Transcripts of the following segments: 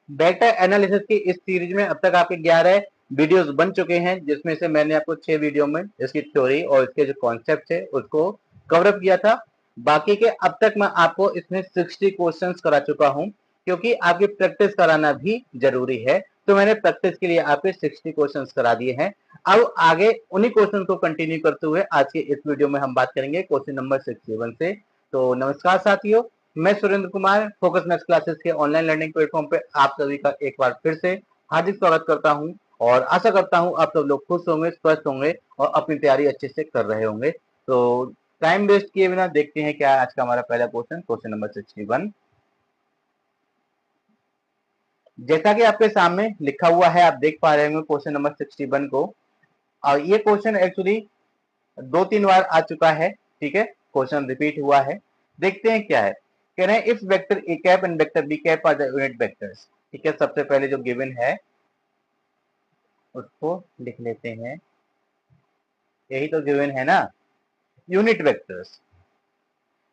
Vector analysis की इस series में अब तक आपके 11 वीडियोस बन चुके हैं, जिसमें से मैंने आपको 6 वीडियो में इसकी थ्योरी और इसके जो कॉन्सेप्ट है उसको कवर अप किया था। बाकी के अब तक मैं आपको इसमें 60 क्वेश्चंस करा चुका हूं, क्योंकि आपकी प्रैक्टिस कराना भी जरूरी है। तो मैंने प्रैक्टिस के लिए आपके 60 क्वेश्चंस करा दिए हैं। अब आगे उन्हीं क्वेश्चन को कंटिन्यू करते हुए आज के इस वीडियो में हम बात करेंगे क्वेश्चन नंबर 61 से। तो नमस्कार साथियों, मैं Surendra Kumar focus maths classes के ऑनलाइन लर्निंग प्लेटफॉर्म पे आप सभी का एक बार फिर से हार्दिक स्वागत करता हूं और आशा करता हूं आप सब लोग खुश होंगे, स्वस्थ होंगे और अपनी तैयारी अच्छे से कर रहे होंगे। तो टाइम वेस्ट किए बिना देखते हैं क्या आज का हमारा पहला क्वेश्चन, क्वेश्चन नंबर 61। जैसा कि आपके सामने लिखा हुआ है, आप देख पा रहे होंगे क्वेश्चन नंबर 61 को। और ये क्वेश्चन एक्चुअली 2-3 बार आ चुका है, ठीक है, क्वेश्चन रिपीट हुआ है। देखते हैं क्या है। कह रहे हैं if vector A cap and vector B cap are the unit vectors. ठीक है, सबसे पहले जो गिवन है उसको लिख लेते हैं। यही तो गिवन है ना, unit vectors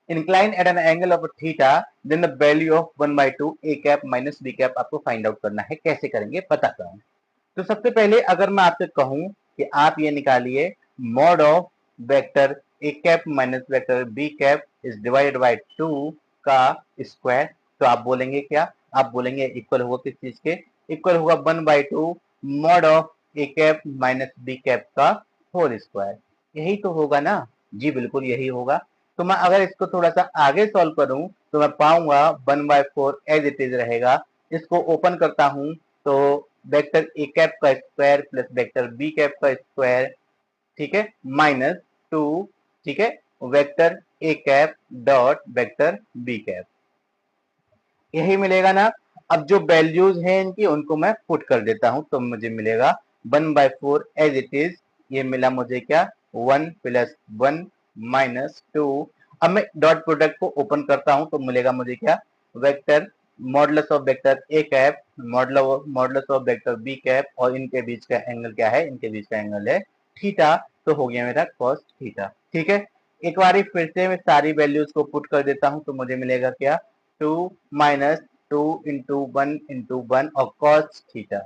incline at an angle of theta, then the value of 1/2 A cap minus B cap आपको फाइंड आउट करना है। कैसे करेंगे पता करें। तो सबसे पहले अगर मैं आपसे कहूं कि आप ये निकालिए mod of vector A cap minus vector B cap is divided by 2 का स्क्वायर, तो आप बोलेंगे क्या? आप बोलेंगे इक्वल होगा किस चीज के? इक्वल होगा 1/2 mod of A cap minus B cap का होल स्क्वायर। यही तो होगा ना जी, बिल्कुल यही होगा। तो मैं अगर इसको थोड़ा सा आगे सॉल्व करूं तो मैं पाऊंगा 1/4 एज इट इज रहेगा। इसको ओपन करता हूं तो वेक्टर ए कैप का square plus vector B cap का स्क्वायर, ठीक है, माइनस 2, ठीक है, vector A cap dot vector B cap, यही मिलेगा ना। अब जो वैल्यूज हैं इनकी उनको मैं पुट कर देता हूं तो मुझे मिलेगा 1/4 एज इट इज। ये मिला मुझे क्या? 1 + 1 - 2। अब मैं डॉट प्रोडक्ट को ओपन करता हूं तो मिलेगा मुझे क्या? Vector modulus of vector A cap modulus of vector B cap, और इनके बीच का एंगल क्या है? इनके बीच का एंगल है थीटा। तो हो गया मेरा cos थीटा। ठीक है, एक बार फिर से मैं सारी वैल्यूज को पुट कर देता हूं तो मुझे मिलेगा क्या? 2 - 2 × 1 × 1 और cos थीटा।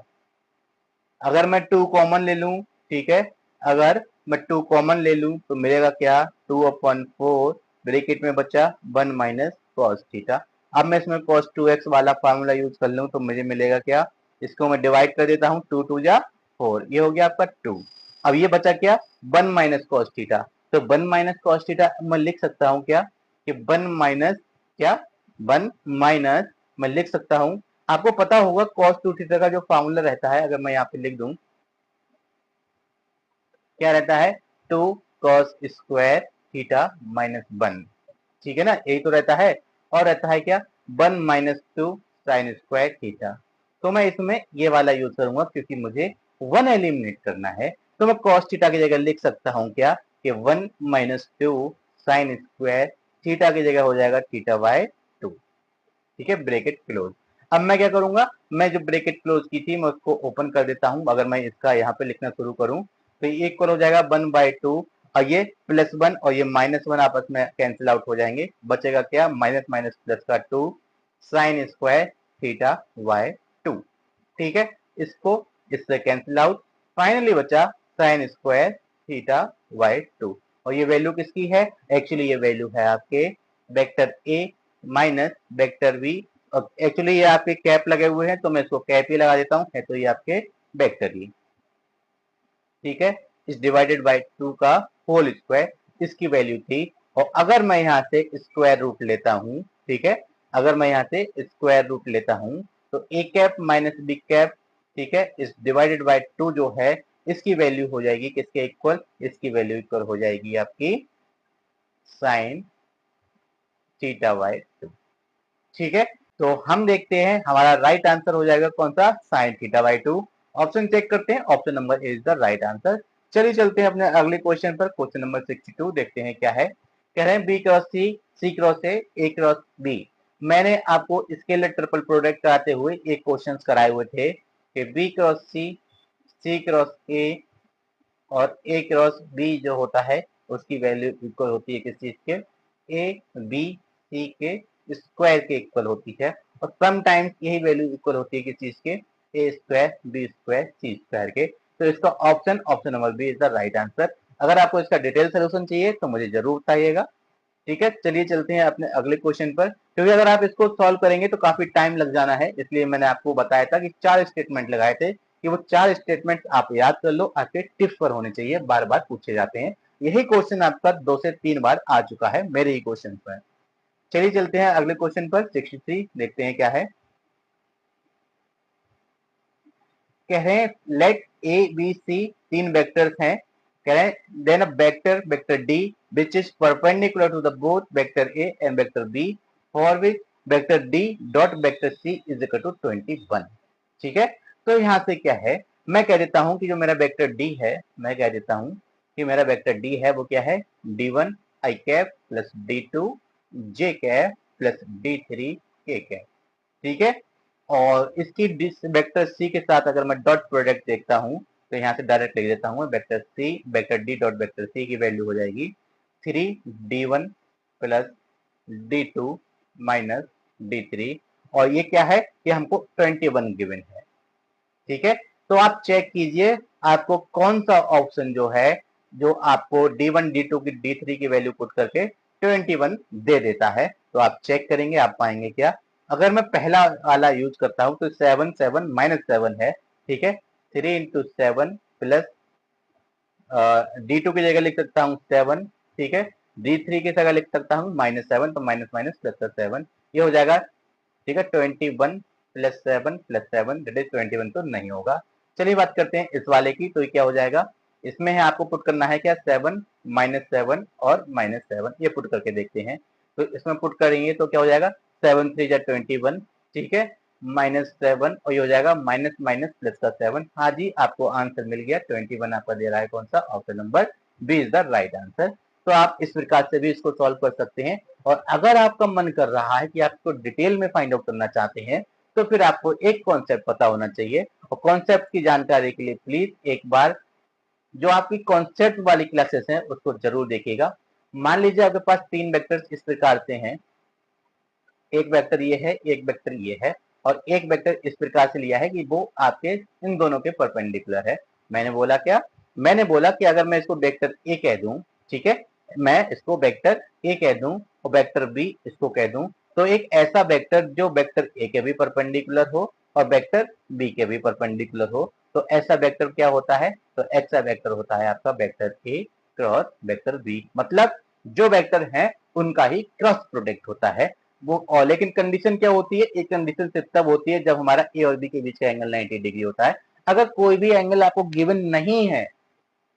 अगर मैं 2 कॉमन ले लूं, ठीक है, अगर मैं 2 कॉमन ले लूं तो मिलेगा क्या? 2/4 ब्रैकेट में बचा 1 - cos थीटा। अब मैं इसमें cos 2x वाला फार्मूला यूज कर लूं तो मुझे मिलेगा क्या? इसको मैं डिवाइड कर देता हूं, 2 2 जा 4, ये हो गया आपका 2। अब ये बचा क्या? 1 - cos थीटा। तो 1 - cos थीटा मैं लिख सकता हूं क्या? कि 1 माइनस क्या? 1 माइनस, मैं लिख सकता हूं, आपको पता होगा cos 2 थीटा का जो फार्मूला रहता है, अगर मैं यहाँ पे लिख दूं, क्या रहता है? 2 cos स्क्वायर थीटा -1, ठीक है ना, यही तो रहता है। और रहता है क्या? 1 - 2 sin स्क्वायर थीटा। तो मैं इसमें ये वाला यूज करूंगा क्योंकि मुझे 1 एलिमिनेट करना है। तो मैं cos थीटा की जगह लिख सकता हूं क्या? कि 1 - 2 sin स्क्वायर थीटा की जगह हो जाएगा θ/2। ठीक है, ब्रैकेट क्लोज। अब मैं क्या करूंगा? मैं जो ब्रैकेट क्लोज की थी मैं उसको ओपन कर देता हूं। अगर मैं इसका यहाँ पे लिखना शुरू करूं तो ये इक्वल हो जाएगा 1/2, और ये +1 और ये -1 आपस में कैंसिल आउट हो जाएंगे। बचेगा क्या? माइनस माइनस प्लस का 2 साइन स्क्वायर θ/2। ठीक है, इसको इससे कैंसिल आउट, फाइनली बचा साइन स्क्वायर θ/2। और ये वैल्यू किसकी है? एक्चुअली ये वैल्यू है आपके vector A minus vector B. Actually ये आपके कैप लगे हुए हैं तो मैं इसको कैप ही लगा देता हूं, है तो ये आपके वेक्टर ही। ठीक है, इस डिवाइडेड बाय 2 का होल स्क्वायर, इसकी वैल्यू थी। और अगर मैं यहाँ से स्क्वायर रूट लेता हूँ, ठीक है, अगर मैं यहाँ से स्क्वायर रूट लेता हूँ तो ए कैप माइनस बी कैप, ठीक है, इस डिवाइडेड बाय 2 जो है इसकी वैल्यू हो जाएगी किसके इक्वल? इसकी वैल्यू इक्वल हो जाएगी आपकी साइन θ/2। ठीक है, तो हम देखते हैं हमारा राइट आंसर हो जाएगा कौन सा? साइन θ/2। ऑप्शन चेक करते हैं, option number A is the right answer. चलिए चलते हैं अपने अगले क्वेश्चन पर, क्वेश्चन नंबर 62 देखते हैं क्या है। कह रहे हैं B cross C, C cross A cross B. मैंने आपको स्केलर ट्रिपल प्रोडक्ट कराते हुए एक क्वेश्चन कराए हुए थे कि B cross C cross A और ए क्रॉस बी जो होता है उसकी वैल्यू इक्वल होती है किस चीज के? ए बी सी के स्क्वायर के इक्वल होती है। और समटाइम्स यही वैल्यू इक्वल होती है किस चीज के, A square B square C square के। तो इसका option number B is the right answer. अगर आपको इसका डिटेल सोल्यूशन चाहिए तो मुझे जरूर बताइएगा। ठीक है, चलिए चलते हैं अपने अगले क्वेश्चन पर, क्योंकि अगर आप इसको सॉल्व करेंगे तो काफी टाइम लग जाना है, इसलिए मैंने आपको बताया था कि 4 स्टेटमेंट लगाए थे कि वो 4 स्टेटमेंट आप याद कर लो, आपके टिप्स पर होने चाहिए, बार बार पूछे जाते हैं। यही क्वेश्चन आपका 2 से 3 बार आ चुका है मेरे ही क्वेश्चन पर। चलिए चलते हैं अगले क्वेश्चन पर 63, देखते हैं क्या है। कह रहे हैं let A B C 3 vectors हैं, कह रहे हैं then a vector vector D which is perpendicular to the both vector A and vector B for which vector D dot vector C is equal to 21। ठीक है, तो यहां से क्या है, मैं कह देता हूं कि जो मेरा वेक्टर डी है, मैं कह देता हूं कि मेरा वेक्टर डी है वो क्या है, D1 आई कैप प्लस D2 जे कैप प्लस D3 के कैप। ठीक है, और इसकी वेक्टर सी के साथ अगर मैं डॉट प्रोडक्ट देखता हूं तो यहाँ से डायरेक्ट लिख देता हूं, vector C vector D dot vector C की वैल्यू हो जाएगी 3D1 plus D2 minus D3, और ये क्या है, ये हमको 21 गिवन है। ठीक है, तो आप चेक कीजिए आपको कौन सा ऑप्शन जो है, जो आपको D1 D2 की D3 की वैल्यू पुट करके 21 दे देता है। तो आप चेक करेंगे, आप पाएंगे क्या, अगर मैं पहला वाला यूज करता हूं तो 7 7 माइनस 7 है। ठीक है, 3 इंटू 7 प्लस D2 की जगह लिख सकता हूँ 7। ठीक है, D3 की जगह लिख सकता हूँ -7, तो माइनस माइनस प्लस का 7, ये हो जाएगा। ठीक है, 21 प्लस 7 दैट इज 21 तो नहीं होगा। चलिए बात करते हैं इस वाले की, तो ये क्या हो जाएगा, इसमें है आपको पुट करना है क्या, 7 -7 और -7, ये पुट करके देखते हैं। तो इसमें पुट करेंगे तो क्या हो जाएगा, 7 3 जा 21। ठीक है, -7 और ये हो जाएगा माइनस माइनस प्लस का 7। हाँ जी, आपको आंसर मिल गया, 21 आपका दे रहा है कौन सा, option number B is the right answer. तो आप इस प्रकार से भी इसको सॉल्व कर सकते हैं। और अगर आपका मन कर रहा है कि आप इसको डिटेल में फाइंड आउट करना चाहते हैं, तो फिर आपको एक कॉन्सेप्ट पता होना चाहिए, और कॉन्सेप्ट की जानकारी के लिए प्लीज एक बार जो आपकी कॉन्सेप्ट वाली क्लासेस हैं उसको जरूर देखिएगा। मान लीजिए आपके पास 3 वेक्टर्स इस प्रकार से हैं, एक वेक्टर ये है, एक वेक्टर ये है, और एक वेक्टर इस प्रकार से लिया है कि वो आपके इन दोनों के परपेंडिकुलर है। मैंने बोला क्या, मैंने बोला कि अगर मैं इसको वेक्टर ए कह दूं, ठीक है, मैं इसको वेक्टर ए कह दूं और वेक्टर बी इसको कह दूं, तो एक ऐसा वेक्टर जो वेक्टर ए के भी परपेंडिकुलर हो और वेक्टर बी के भी परपेंडिकुलर हो, तो ऐसा वेक्टर क्या होता है, तो ऐसा वेक्टर होता है आपका vector A cross vector B, मतलब जो वेक्टर है उनका ही क्रॉस प्रोडक्ट होता है वो। और लेकिन कंडीशन क्या होती है, एक कंडीशन सिर्फ तब होती है जब हमारा ए और बी के बीच का एंगल 90 डिग्री होता है। अगर कोई भी एंगल आपको गिवन नहीं है,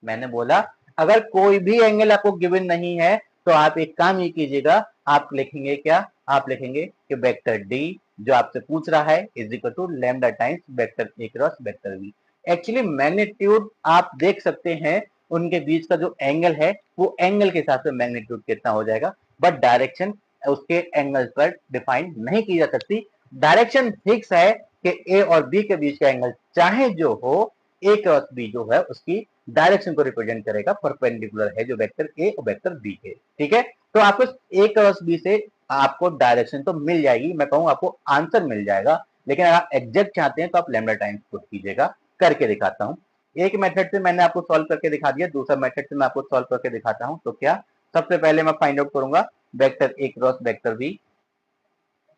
मैंने बोला अगर कोई भी एंगल आपको गिवन नहीं है, तो आप एक काम ये कीजिएगा, आप लिखेंगे क्या, आप लिखेंगे कि वेक्टर डी जो आपसे पूछ रहा है is equal to lambda times vector A cross vector B. Actually magnitude आप देख सकते हैं, उनके बीच का जो एंगल है वो एंगल के हिसाब से मैग्नीट्यूड कितना हो जाएगा, बट डायरेक्शन उसके एंगल पर डिफाइन नहीं की जा सकती। डायरेक्शन फिक्स है कि ए और बी के बीच का एंगल चाहे जो हो, ए क्रॉस बी जो है उसकी डायरेक्शन को रिप्रेजेंट करेगा, परपेंडिकुलर है जो वेक्टर ए और वेक्टर बी के। ठीक है, तो आपको ए क्रॉस बी से आपको डायरेक्शन तो मिल जाएगी, मैं कहूँ आपको आंसर मिल जाएगा, लेकिन अगर आप एग्जैक्ट चाहते हैं तो आप लैम्डा टाइम्स पुट कीजिएगा। करके दिखाता हूँ, एक मेथड से मैंने आपको सॉल्व करके दिखा दिया, दूसरा मेथड से मैं आपको सॉल्व करके दिखाता हूँ। तो क्या, सबसे पहले मैं फाइंड आउट करूंगा vector A cross vector B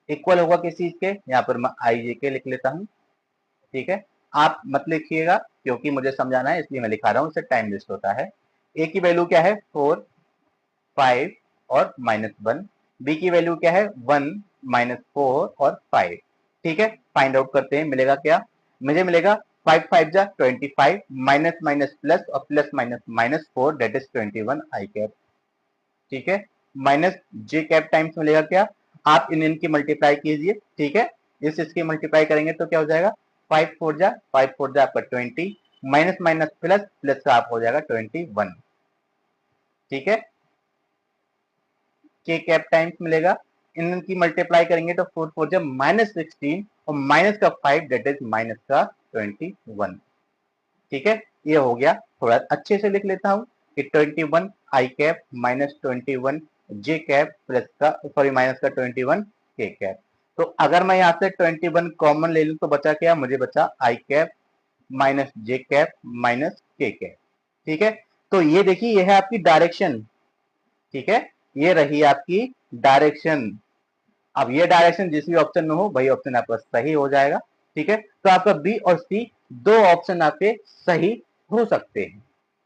equal होगा किस चीज के, यहाँ पर मैं आई जे के लिख लेता हूँ। ठीक है, आप मत लिखिएगा क्योंकि मुझे समझाना है इसलिए मैं लिखा रहा हूँ, इससे टाइम वेस्ट होता है। ए की वैल्यू क्या है 4 5 और -1, बी की वैल्यू क्या है 1 -4 और 5। ठीक है, फाइंड आउट करते हैं, मिलेगा क्या, मुझे मिलेगा 5 5 जा 25 माइनस माइनस प्लस और plus minus -4 that is 21 I cap. ठीक है, माइनस जे कैप टाइम्स मिलेगा क्या, आप इन इनकी मल्टीप्लाई कीजिए। ठीक है, इसकी मल्टीप्लाई करेंगे तो क्या हो जाएगा, 5 4 जा आपका 20 माइनस माइनस प्लस प्लस का आप हो जाएगा 21। ठीक है, के कैप टाइम्स मिलेगा, इनकी मल्टीप्लाई करेंगे तो 4 4 जा -16 और माइनस का 5 दैट इज माइनस का 21। ठीक है, ये हो गया, थोड़ा अच्छे से लिख लेता हूँ कि 21 आई कैप माइनस 21 जे कैप प्लस का सॉरी माइनस का 21 के कैप। तो अगर मैं यहाँ से 21 कॉमन ले लूं तो बचा क्या, मुझे बचा आई कैप माइनस जे कैप माइनस के कैप। ठीक है, तो ये देखिए ये है आपकी डायरेक्शन। ठीक है, ये रही आपकी डायरेक्शन। अब ये डायरेक्शन जिस भी ऑप्शन में हो वही ऑप्शन आपका सही हो जाएगा। ठीक है, तो आपका बी और सी दो ऑप्शन आपके सही हो सकते हैं।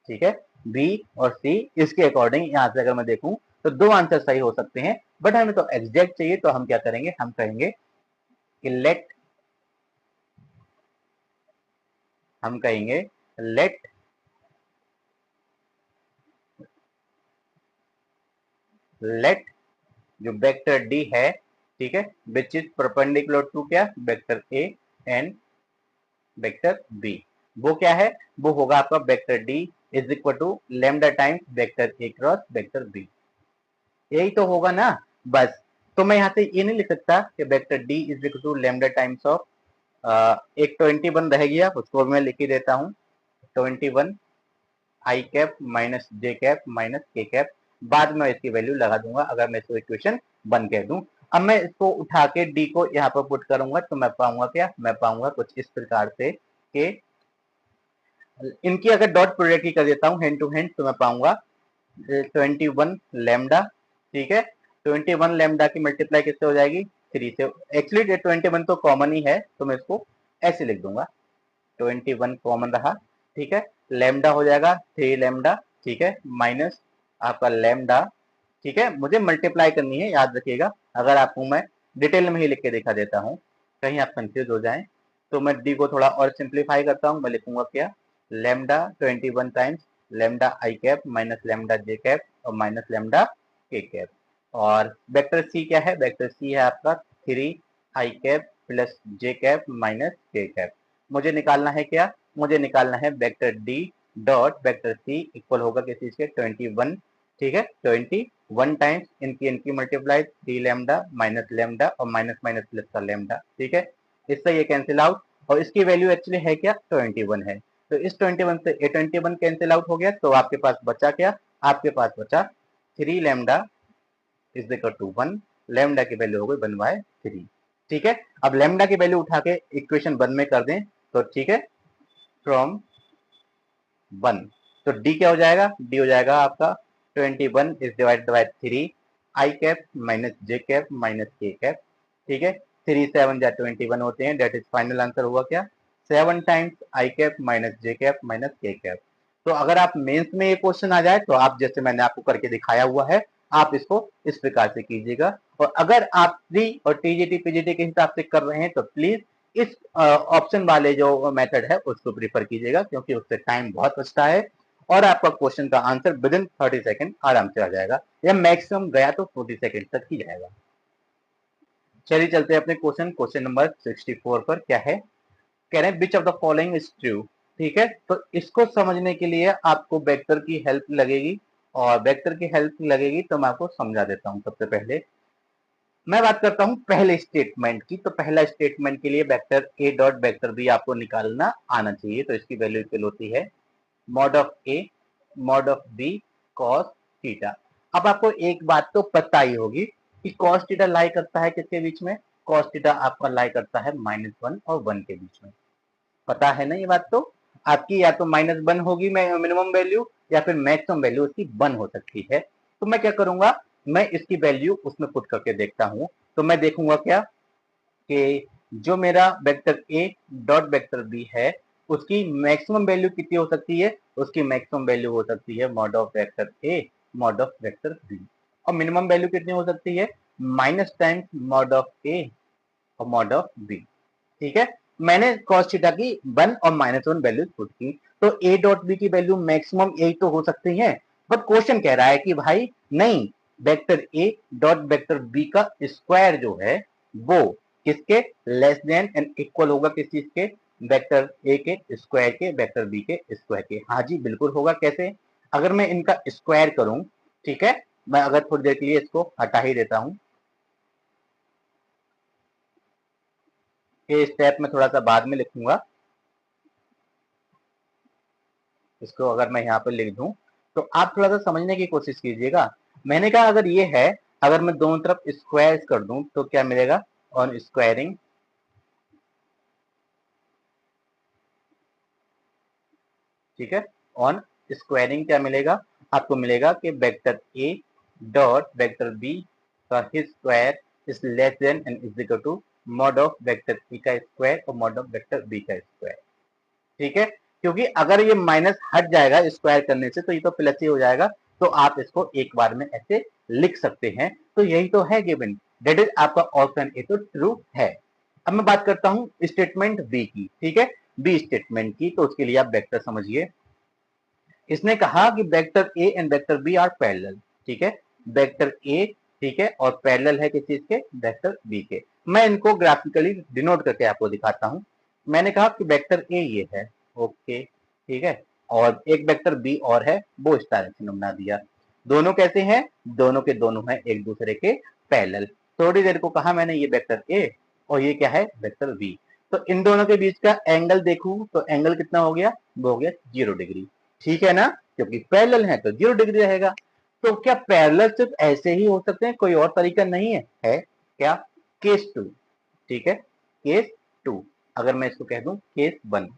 ठीक है, बी और सी इसके अकॉर्डिंग यहां से अगर मैं देखूं तो दो आंसर सही हो सकते हैं, बट हमें तो एग्जैक्ट चाहिए, तो हम क्या करेंगे, हम कहेंगे कि हम कहेंगे लेट लेट जो वेक्टर डी है, ठीक है, विच इज परपेंडिकुलर टू क्या, vector A and vector B, वो क्या है, वो होगा आपका vector D is equal to lambda times vector A cross vector B. यही तो होगा ना, बस। तो मैं यहाँ से ये नहीं लिख सकता कि vector D is equal to lambda times of एक 21 रह गया, उसको मैं लिख ही देता हूँ, 21 आई कैप माइनस जे कैप माइनस के कैप। बाद में इसकी वैल्यू लगा दूंगा अगर मैं इसको इक्वेशन बन कह दूं। अब मैं इसको उठा के डी को यहाँ पर पुट करूंगा तो मैं पाऊंगा क्या, मैं पाऊंगा कुछ इस प्रकार से कि इनकी अगर डॉट प्रोडक्ट ही कर देता हूँ हैंड टू हैंड तो मैं पाऊंगा 21 लेमडा। ठीक है, 21 लेमडा की मल्टीप्लाई किससे हो जाएगी, 3 से। एक्चुअली 21 तो कॉमन ही है तो मैं इसको ऐसे लिख दूंगा, 21 कॉमन रहा। ठीक है, लेमडा हो जाएगा 3 लेमडा। ठीक है, माइनस आपका लेमडा। ठीक है, मुझे मल्टीप्लाई करनी है, याद रखिएगा। अगर आपको मैं डिटेल में ही लिख के दिखा देता हूँ, कहीं आप कंफ्यूज हो जाएं, तो मैं डी को थोड़ा और सिंप्लीफाई करता हूँ। मैं लिखूंगा क्या, lambda 21 times lambda I cap minus lambda J cap और माइनस लेमडा के कैप। और वेक्टर सी क्या है, वेक्टर सी है आपका 3 I cap plus J cap minus K cap. मुझे निकालना है क्या, मुझे निकालना है vector D dot vector C equal होगा किस चीज के, 21। ठीक है, 21 टाइम्स इनकी मल्टीप्लाई 3 लेमडा माइनस लेमडा और माइनस माइनस प्लस का लेमडा। ठीक है, इससे ये कैंसिल आउट, और इसकी वैल्यू एक्चुअली है क्या, 21 है। तो इस 21 से ए 21 कैंसिल आउट हो गया, तो आपके पास बचा क्या, आपके पास बचा 3 lambda is equal to 1। Lambda की वैल्यू हो गई 1/3। ठीक है, अब लेमडा की वैल्यू उठा के इक्वेशन 1 में कर दें तो ठीक है, फ्रॉम 1, तो डी क्या हो जाएगा, डी हो जाएगा आपका 21 is divided bye 3 I cap minus J cap minus K cap. ठीक है, 3 7 जा 21 होते हैं, दैट इज फाइनल आंसर हुआ क्या, 7 times I cap minus J cap minus K cap. तो अगर आप मेंस में ये क्वेश्चन आ जाए तो आप जैसे मैंने आपको करके दिखाया हुआ है, आप इसको इस प्रकार से कीजिएगा। और अगर आप प्री और टीजीटी पीजीटी के हिसाब से कर रहे हैं तो प्लीज इस ऑप्शन वाले जो मेथड है उसको प्रीफर कीजिएगा, क्योंकि उससे टाइम बहुत बचता है और आपका क्वेश्चन का आंसर विद इन 30 सेकंड आराम से आ जाएगा, या मैक्सिमम गया तो 40 सेकंड तक ही जाएगा। चलिए चलते हैं अपने क्वेश्चन नंबर 64 पर। क्या है, कह रहे हैं which of the following is true. ठीक है, तो इसको समझने के लिए आपको वेक्टर की हेल्प लगेगी, और वेक्टर की हेल्प लगेगी तो मैं आपको समझा देता हूं। सबसे पहले मैं बात करता हूं पहले स्टेटमेंट की, तो पहला स्टेटमेंट के लिए vector A dot vector B आपको निकालना आना चाहिए। तो इसकी वैल्यू इक्वल होती है mod of A mod of B cos theta. अब आपको एक बात तो पता ही होगी कि कॉस थीटा लाई करता है किसके बीच में, कॉस थीटा आपका लाई करता है -1 और 1 के बीच में। पता है ना ये बात, तो आपकी या तो -1 होगी मिनिमम वैल्यू, या फिर मैक्सिमम वैल्यू उसकी 1 हो सकती है। तो मैं क्या करूंगा, मैं इसकी वैल्यू उसमें पुट करके देखता हूं। तो मैं देखूंगा क्या कि जो मेरा vector A dot vector B है उसकी मैक्सिमम वैल्यू कितनी हो सकती है, उसकी मैक्सिमम वैल्यू हो सकती है mod of vector A mod of vector B. और मिनिमम वैल्यू कितनी हो सकती है, minus times mod of A और मॉड ऑफ बी। ठीक है, मैंने cos थीटा की 1 और -1 वैल्यू पुट की, तो a डॉट बी की वैल्यू मैक्सिमम यही तो हो सकती है। बट क्वेश्चन कह रहा है कि भाई नहीं, vector a dot vector B का स्क्वायर जो है वो किसके लेस देन एंड इक्वल होगा, किस चीज के, वेक्टर a के स्क्वायर के वेक्टर b के स्क्वायर के। हाँ जी बिल्कुल होगा, कैसे, अगर मैं इनका स्क्वायर करूं, ठीक है, मैं अगर थोड़ी देर के लिए इसको हटा ही देता हूं, ये स्टेप में थोड़ा सा बाद में लिखूंगा, इसको अगर मैं यहाँ पर लिख दूं तो आप थोड़ा सा समझने की कोशिश कीजिएगा। मैंने कहा अगर ये है, अगर मैं दोनों तरफ स्क्वायर कर दूं तो क्या मिलेगा, ऑन स्क्वायरिंग, ठीक है, ऑन स्क्वायरिंग क्या मिलेगा आपको, मिलेगा कि vector A dot vector B का square is less than and is equal to mod of vector A का स्क्वायर और मॉड ऑफ वेक्टर बी का स्क्वायर, ठीक है। क्योंकि अगर ये माइनस हट जाएगा स्क्वायर करने से तो ये तो प्लस ही हो जाएगा, तो आप इसको एक बार में ऐसे लिख सकते हैं। तो यही तो है गिवन, दैट इज आपका ऑप्शन ए तो ट्रू है। अब मैं बात करता हूं स्टेटमेंट बी की, ठीक है, बी स्टेटमेंट की। तो उसके लिए आप वेक्टर समझिए। इसने कहा कि vector A and vector B are parallel, ठीक है, वेक्टर ए, ठीक है, और पैरेलल है किस चीज के, वेक्टर बी के। मैं इनको ग्राफिकली डिनोट करके आपको दिखाता हूं। मैंने कहा कि वेक्टर ए ये है, ओके, ठीक है, और एक वेक्टर बी और है, वो इस डायरेक्शन में बना दिया। दोनों कैसे हैं, दोनों के दोनों हैं एक दूसरे के पैरेलल। थोड़ी देर को कहा मैंने ये वेक्टर ए और ये क्या है, वेक्टर बी। तो इन दोनों के बीच का एंगल देखूं तो एंगल कितना हो गया, वो हो गया 0 डिग्री, ठीक है ना, क्योंकि पैरेलल है तो 0 डिग्री रहेगा। तो क्या पैरेलल सिर्फ ऐसे ही हो सकते हैं, कोई और तरीका नहीं है क्या, केस टू, ठीक है, केस टू। अगर मैं इसको कह दूं केस वन,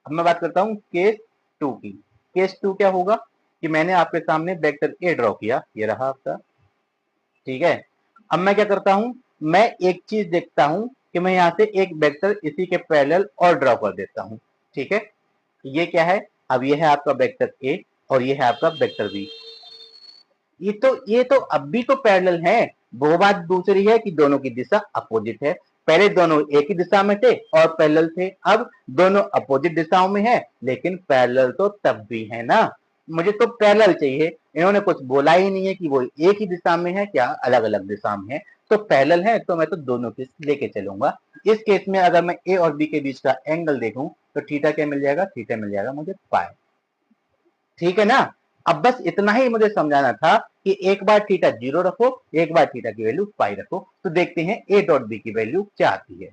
अब मैं बात करता हूं केस टू की। केस टू क्या होगा कि मैंने आपके सामने वेक्टर ए ड्रॉ किया, ये रहा आपका, ठीक है। अब मैं क्या करता हूं, मैं एक चीज देखता हूं कि मैं यहां से एक वेक्टर इसी के पैरेलल और ड्रॉ कर देता हूं, ठीक है। ये क्या है, अब ये है आपका वेक्टर ए और ये है आपका वेक्टर बी। ये तो अब भी तो पैरेलल है। वो बात दूसरी है कि दोनों की दिशा अपोजिट है। पहले दोनों एक ही दिशा में थे और पैरेलल थे, अब दोनों अपोजिट दिशाओं में है, लेकिन पैरेलल तो तब भी है ना। मुझे तो पैरेलल चाहिए, इन्होंने कुछ बोला ही नहीं है कि वो एक ही दिशा में है क्या अलग अलग दिशा में है। तो पैरेलल है तो मैं तो दोनों के लेके चलूंगा। इस केस में अगर मैं ए और बी के बीच का एंगल देखूं तो थीटा क्या मिल जाएगा, थीटा मिल जाएगा मुझे पाई, ठीक है ना। अब बस इतना ही मुझे समझाना था कि एक बार थीटा 0 रखो, एक बार थीटा की वैल्यू पाई रखो, तो देखते हैं ए डॉट बी की वैल्यू क्या आती है,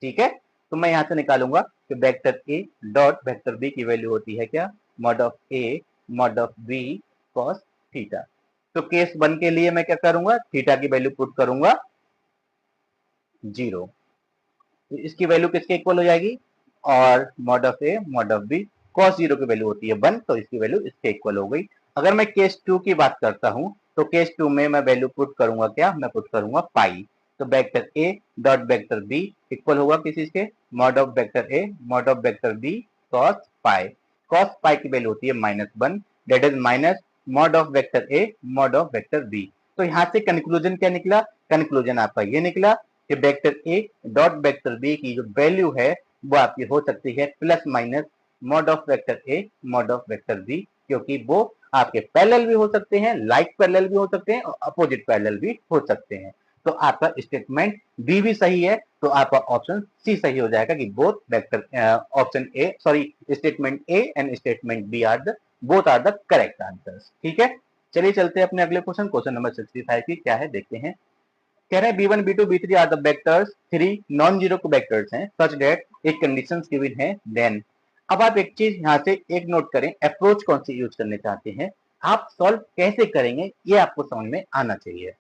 ठीक है। तो मैं यहां से निकालूंगा कि vector A dot vector B की वैल्यू होती है क्या, mod of A mod of B cos theta. तो केस वन के लिए मैं क्या करूंगा, थीटा की वैल्यू पुट करूंगा 0, तो इसकी वैल्यू किसके इक्वल हो जाएगी, और mod of A mod of B cos 0 की वैल्यू होती है 1, तो इसकी वैल्यू इसके इक्वल हो गई। अगर मैं केस 2 की बात करता हूं तो केस 2 में मैं वैल्यू पुट करूंगा क्या, मैं पुट करूंगा पाई। तो vector A dot vector B equal होगा किसी के, mod of vector A mod of vector B cos pi. Cos pi की वैल्यू होती है -1, that is minus mod of vector A mod of vector B. तो यहां से कंक्लूजन क्या निकला, कंक्लूजन आपका ये निकला कि vector A dot vector B की जो वैल्यू है वो आपकी हो सकती है plus minus mod of vector A mod of vector B, क्योंकि वो आपके पैरेलल भी हो सकते हैं, लाइक पैरेलल भी हो सकते हैं और अपोजिट पैरेलल भी हो सकते हैं। तो आपका स्टेटमेंट बी भी सही है, तो आपका ऑप्शन सी सही हो जाएगा कि both vector option A sorry statement A and statement B are the both are the correct answers, ठीक है। चलिए चलते हैं अपने अगले क्वेश्चन, क्वेश्चन नंबर 65 की क्या है देखते हैं। कह रहे हैं B one B two B three are the vectors, three non zero vectors हैं सच दैट एक कंडीशन गिवन है देन। अब आप एक चीज यहाँ से एक नोट करें, अप्रोच कौन सी यूज करने चाहते हैं, आप सॉल्व कैसे करेंगे ये आपको समझ में आना चाहिए।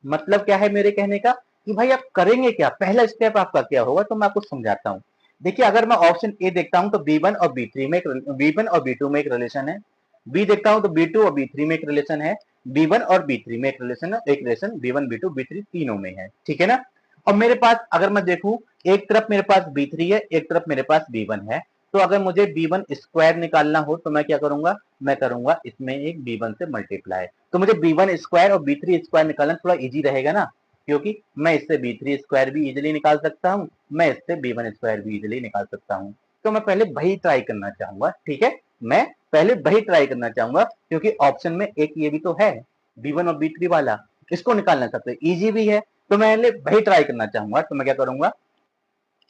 मतलब क्या है मेरे कहने का कि भाई आप करेंगे क्या, पहला स्टेप आपका क्या होगा, तो मैं आपको समझाता हूँ। देखिए अगर मैं ऑप्शन ए देखता हूं तो बी1 और बी3 में बी1 और बी2 में एक रिलेशन है, बी देखता हूं तो बी2 और बी3 में एक रिलेशन है, बी1 और बी3 में एक रिलेशन है, एक रिलेशन बी1 बी2 बी3 तीनों में है, ठीक है ना। और मेरे पास अगर मैं देखूं एक तरफ मेरे पास बी3 है, एक तरफ मेरे पास बी1 है, तो अगर मुझे बी1 स्क्वायर निकालना हो तो मैं क्या करूंगा, मैं करूंगा इसमें एक बी1 से मल्टीप्लाई। तो मुझे बी1 स्क्वायर और बी3 स्क्वायर निकालना थोड़ा इजी रहेगा ना, क्योंकि मैं इससे बी3 स्क्वायर भी इजिली निकाल सकता हूँ, मैं इससे बी1 स्क्वायर भी इजिली निकाल सकता हूँ। तो मैं पहले वही ट्राई करना चाहूंगा, ठीक है, मैं पहले वही ट्राई करना चाहूंगा, क्योंकि ऑप्शन में एक ये भी तो है बी1 और बी3 वाला, इसको निकालना सबसे इजी भी है, तो मैं वही ट्राई करना चाहूंगा। तो मैं क्या करूंगा,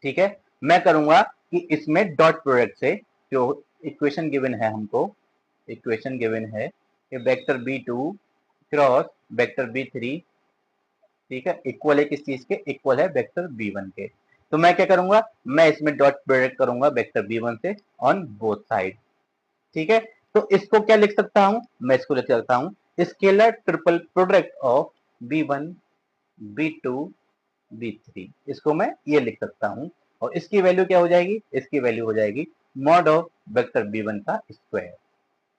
ठीक है, मैं करूंगा कि इसमें डॉट प्रोडक्ट से जो इक्वेशन गिवन है हमको, इक्वेशन गिवन है कि वेक्टर बी2 क्रॉस वेक्टर बी3, ठीक है, इक्वल है किस चीज के, इक्वल है वेक्टर बी1 के। तो मैं क्या करूंगा, मैं इसमें डॉट प्रोडक्ट करूंगा वेक्टर बी1 से ऑन बोथ साइड, ठीक है। तो इसको क्या लिख सकता हूं, मैं इसको लिख सकता हूं scalar triple product of B1 B2 B3, इसको मैं ये लिख सकता हूँ और इसकी वैल्यू क्या हो जाएगी, इसकी वैल्यू हो जाएगी मॉड ऑफ वेक्टर B1 का स्क्वायर।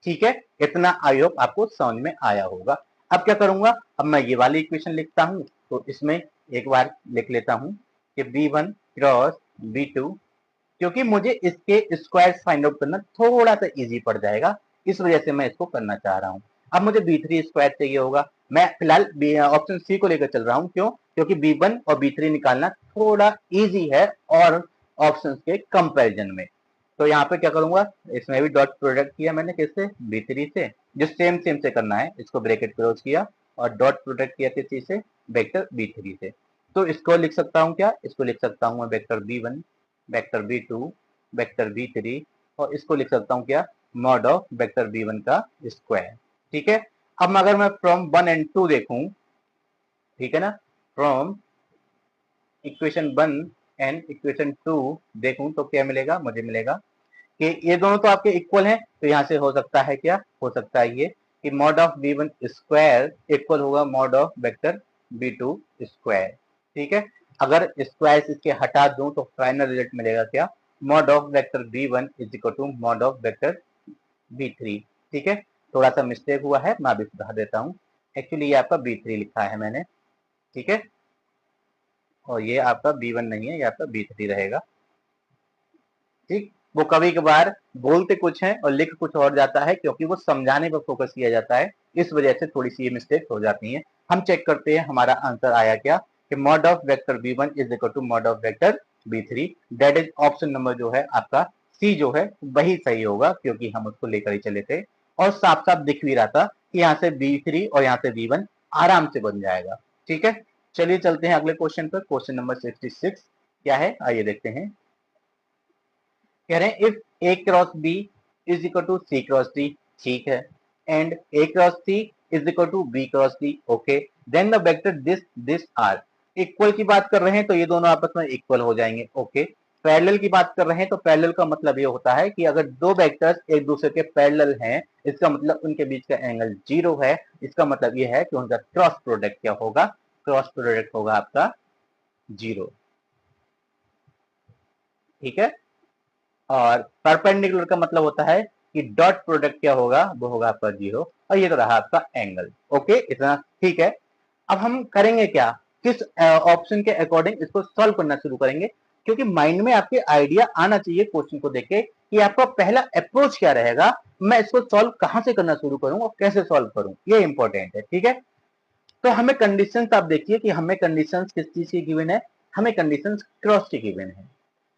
ठीक है, इतना आई होप आपको समझ में आया होगा। अब क्या करूंगा, अब मैं ये वाली इक्वेशन लिखता हूं, तो इसमें एक बार लिख लेता हूं कि B1 क्रॉस B2, क्योंकि मुझे इसके स्क्वायर फाइंड आउट करना थोड़ा सा इजी पड़ जाएगा, इस वजह से मैं इसको करना चाह रहा हूं। अब मुझे B3 स्क्वायर चाहिए होगा, मैं फिलहाल ऑप्शन सी को लेकर चल रहा हूं, क्यों, क्योंकि B1 और B3 निकालना थोड़ा इजी है और ऑप्शन के कंपेरिजन में। तो यहाँ पे क्या करूंगा, इसमें भी डॉट प्रोडक्ट किया मैंने, किससे, B3 से, जो सेम सेम से करना है, इसको ब्रैकेट क्लोज किया और डॉट प्रोडक्ट किया किस चीज से, वेक्टर B3 से। तो इसको लिख सकता हूँ क्या, इसको लिख सकता हूँ मैं vector B1 vector B2 vector B3 और इसको लिख सकता हूँ क्या, मॉड ऑफ वेक्टर B1 का स्क्वायर। ठीक है, अब अगर मैं फ्रॉम 1 एंड 2 देखूं, ठीक है ना, फ्रॉम इक्वेशन 1 एंड इक्वेशन 2 देखूं तो क्या मिलेगा, मुझे मिलेगा कि ये दोनों तो आपके इक्वल हैं, तो यहाँ से हो सकता है क्या, हो सकता है ये कि mod of B1 square equal होगा mod of vector B2 square. ठीक है, अगर स्क्वायर इसके हटा दूं तो फाइनल रिजल्ट मिलेगा क्या, mod of vector B1 is equal to mod of vector B3। ठीक है, थोड़ा सा मिस्टेक हुआ है, मैं अभी सुधार देता हूँ। एक्चुअली ये आपका B3 लिखा है मैंने, ठीक है, और ये आपका B1 नहीं है, ये आपका B3 रहेगा। ठीक, वो कभी कभार बोलते कुछ हैं और लिख कुछ और जाता है, क्योंकि वो समझाने पर फोकस किया जाता है, इस वजह से थोड़ी सी ये मिस्टेक हो जाती है। हम चेक करते हैं हमारा आंसर आया क्या, कि mod of vector B1 is equal to mod of vector B3, that is option number जो है आपका सी जो है वही सही होगा, क्योंकि हम उसको लेकर ही चले थे और साफ साफ दिख भी रहा था कि यहाँ से B3 और यहाँ से B1 आराम से बन जाएगा। ठीक है, चलिए चलते हैं अगले क्वेश्चन पर। क्वेश्चन नंबर 66 क्या है, आइए देखते हैं। कह रहे हैं if A cross B is equal to C cross D, ठीक है, and A cross C is equal to B cross D, okay, then the vector this are. इक्वल की बात कर रहे हैं तो ये दोनों आपस में इक्वल हो जाएंगे, ओके। पैरेलल की बात कर रहे हैं तो पैरेलल का मतलब ये होता है कि अगर दो वेक्टर्स एक दूसरे के पैरेलल हैं, इसका मतलब उनके बीच का एंगल 0 है, इसका मतलब ये है कि उनका क्रॉस प्रोडक्ट क्या होगा, क्रॉस प्रोडक्ट होगा आपका 0। ठीक है, और परपेंडिकुलर का मतलब होता है कि डॉट प्रोडक्ट क्या होगा, वो होगा आपका 0, और ये तो रहा आपका एंगल। ओके, इतना ठीक है। अब हम करेंगे क्या, किस ऑप्शन के अकॉर्डिंग इसको सॉल्व करना शुरू करेंगे, क्योंकि माइंड में आपके आइडिया आना चाहिए क्वेश्चन को देख के कि आपका पहला अप्रोच क्या रहेगा, मैं इसको सॉल्व कहां से करना शुरू करूं और कैसे सॉल्व करूं, ये इंपॉर्टेंट है। ठीक है, तो हमें कंडीशंस आप देखिए कि हमें कंडीशंस किस चीज की गिवन है, हमें कंडीशंस क्रॉस की गिवन है।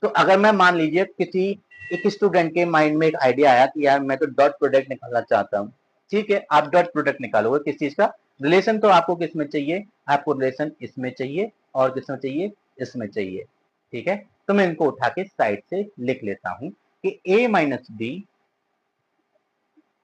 तो अगर मैं मान लीजिए किसी एक स्टूडेंट के माइंड में एक आइडिया आया कि यार मैं तो डॉट प्रोडक्ट निकालना चाहता हूँ, ठीक है, आप डॉट प्रोडक्ट निकालोगे किस चीज का, रिलेशन तो आपको किस में चाहिए, आपको रिलेशन इसमें चाहिए और किसमें चाहिए, इसमें चाहिए। ठीक है, तो मैं इनको उठा के साइड से लिख लेता हूँ कि a माइनस बी,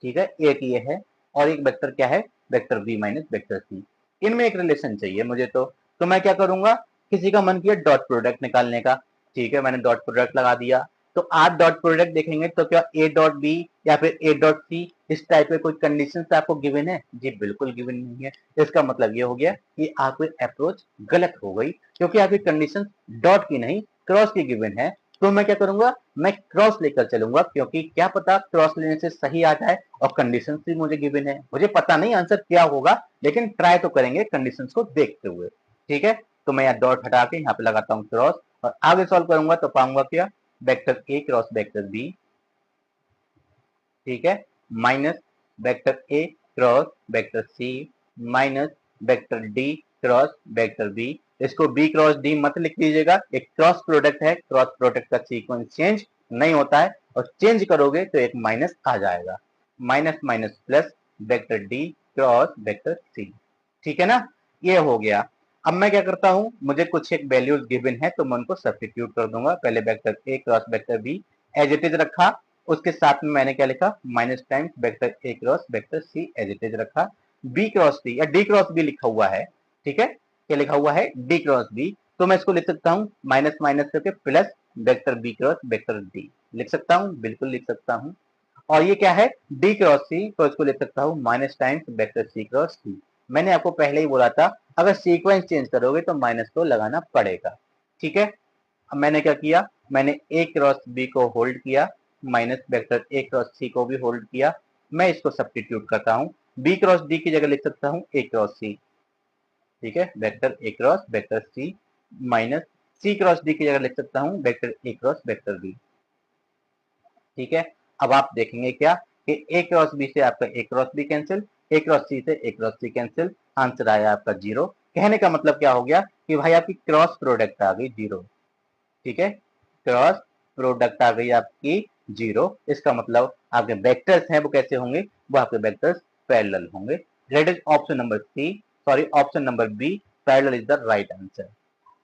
ठीक है, एक ये है और एक वेक्टर क्या है, vector B minus vector C, इनमें एक रिलेशन चाहिए मुझे। तो मैं क्या करूंगा, किसी का मन किया डॉट प्रोडक्ट निकालने का, ठीक है, मैंने डॉट प्रोडक्ट लगा दिया। तो आप डॉट प्रोडक्ट देखेंगे तो क्या ए डॉट बी या फिर ए डॉट सी इस टाइप के कोई कंडीशन आपको गिवन है, जी बिल्कुल गिवन नहीं है। इसका मतलब ये हो गया कि आपकी अप्रोच गलत हो गई, क्योंकि आपकी कंडीशन डॉट की नहीं क्रॉस की गिवन है। तो मैं क्या करूंगा, मैं क्रॉस लेकर चलूंगा, क्योंकि क्या पता क्रॉस लेने से सही आ जाए और कंडीशन भी मुझे गिवन है, मुझे पता नहीं आंसर क्या होगा, लेकिन ट्राई तो करेंगे कंडीशन को देखते हुए। ठीक है, तो मैं यहाँ डॉट हटा के यहाँ पे लगाता हूँ क्रॉस और आगे सॉल्व करूंगा तो पाऊंगा क्या, vector A cross vector B, ठीक है, minus vector A cross vector C minus vector D cross vector B. इसको बी क्रॉस डी मत लिख लीजिएगा, एक क्रॉस प्रोडक्ट है, क्रॉस प्रोडक्ट का सीक्वेंस चेंज नहीं होता है, और चेंज करोगे तो एक माइनस आ जाएगा, minus minus plus vector D cross vector C. ठीक है ना, ये हो गया। अब मैं क्या करता हूं, मुझे कुछ एक वैल्यूज गिवन है तो मैं उनको सब्स्टिट्यूट कर दूंगा। पहले vector A cross vector B as it is रखा, उसके साथ में मैंने क्या लिखा, minus times vector A cross vector C as it is रखा, बी क्रॉस सी या डी क्रॉस बी लिखा हुआ है, ठीक है, क्या लिखा हुआ है, डी क्रॉस बी, तो मैं इसको लिख सकता हूँ माइनस माइनस करके plus vector B cross vector D, लिख सकता हूँ, बिल्कुल लिख सकता हूँ। और ये क्या है, डी क्रॉस सी, तो इसको लिख सकता हूँ minus times vector C cross C. मैंने आपको पहले ही बोला था अगर सीक्वेंस चेंज करोगे तो माइनस को लगाना पड़ेगा। ठीक है, अब मैंने क्या किया, मैंने ए क्रॉस बी को होल्ड किया, माइनस वेक्टर ए क्रॉस सी को भी होल्ड किया। मैं इसको सब्स्टिट्यूट करता हूँ, बी क्रॉस डी की जगह लिख सकता हूँ ए क्रॉस सी। ठीक है, vector A cross vector C, minus C cross D की जगह लिख सकता हूँ vector A cross vector B. ठीक है, अब आप देखेंगे क्या कि ए क्रॉस बी से आपका ए क्रॉस बी कैंसिल, ए क्रॉस सी से ए क्रॉस सी कैंसिल, आंसर आया आपका 0। कहने का मतलब क्या हो गया कि भाई आपकी क्रॉस प्रोडक्ट आ गई 0। ठीक है, क्रॉस प्रोडक्ट आ गई आपकी 0। इसका मतलब आपके वेक्टर्स हैं वो कैसे होंगे, वो आपके वेक्टर्स पैरेलल होंगे। That is option number C, sorry option number B, parallel is the right answer.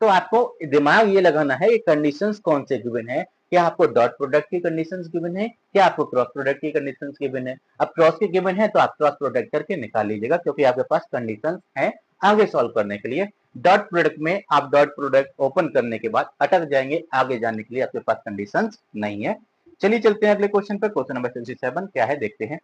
तो आपको दिमाग ये लगाना है कि कंडीशंस कौन से गिवन है, क्या आपको डॉट प्रोडक्ट की कंडीशंस गिवन है, क्या आपको क्रॉस प्रोडक्ट की कंडीशंस गिवन है। अब क्रॉस की गिवन है तो आप क्रॉस प्रोडक्ट करके निकाल लीजिएगा, क्योंकि आपके पास कंडीशंस हैं आगे सॉल्व करने के लिए। डॉट प्रोडक्ट में आप डॉट प्रोडक्ट ओपन करने के बाद अटक जाएंगे, आगे जाने के लिए आपके पास कंडीशंस नहीं है। चलिए चलते हैं अगले क्वेश्चन पर। क्वेश्चन नंबर 67 क्या है देखते हैं।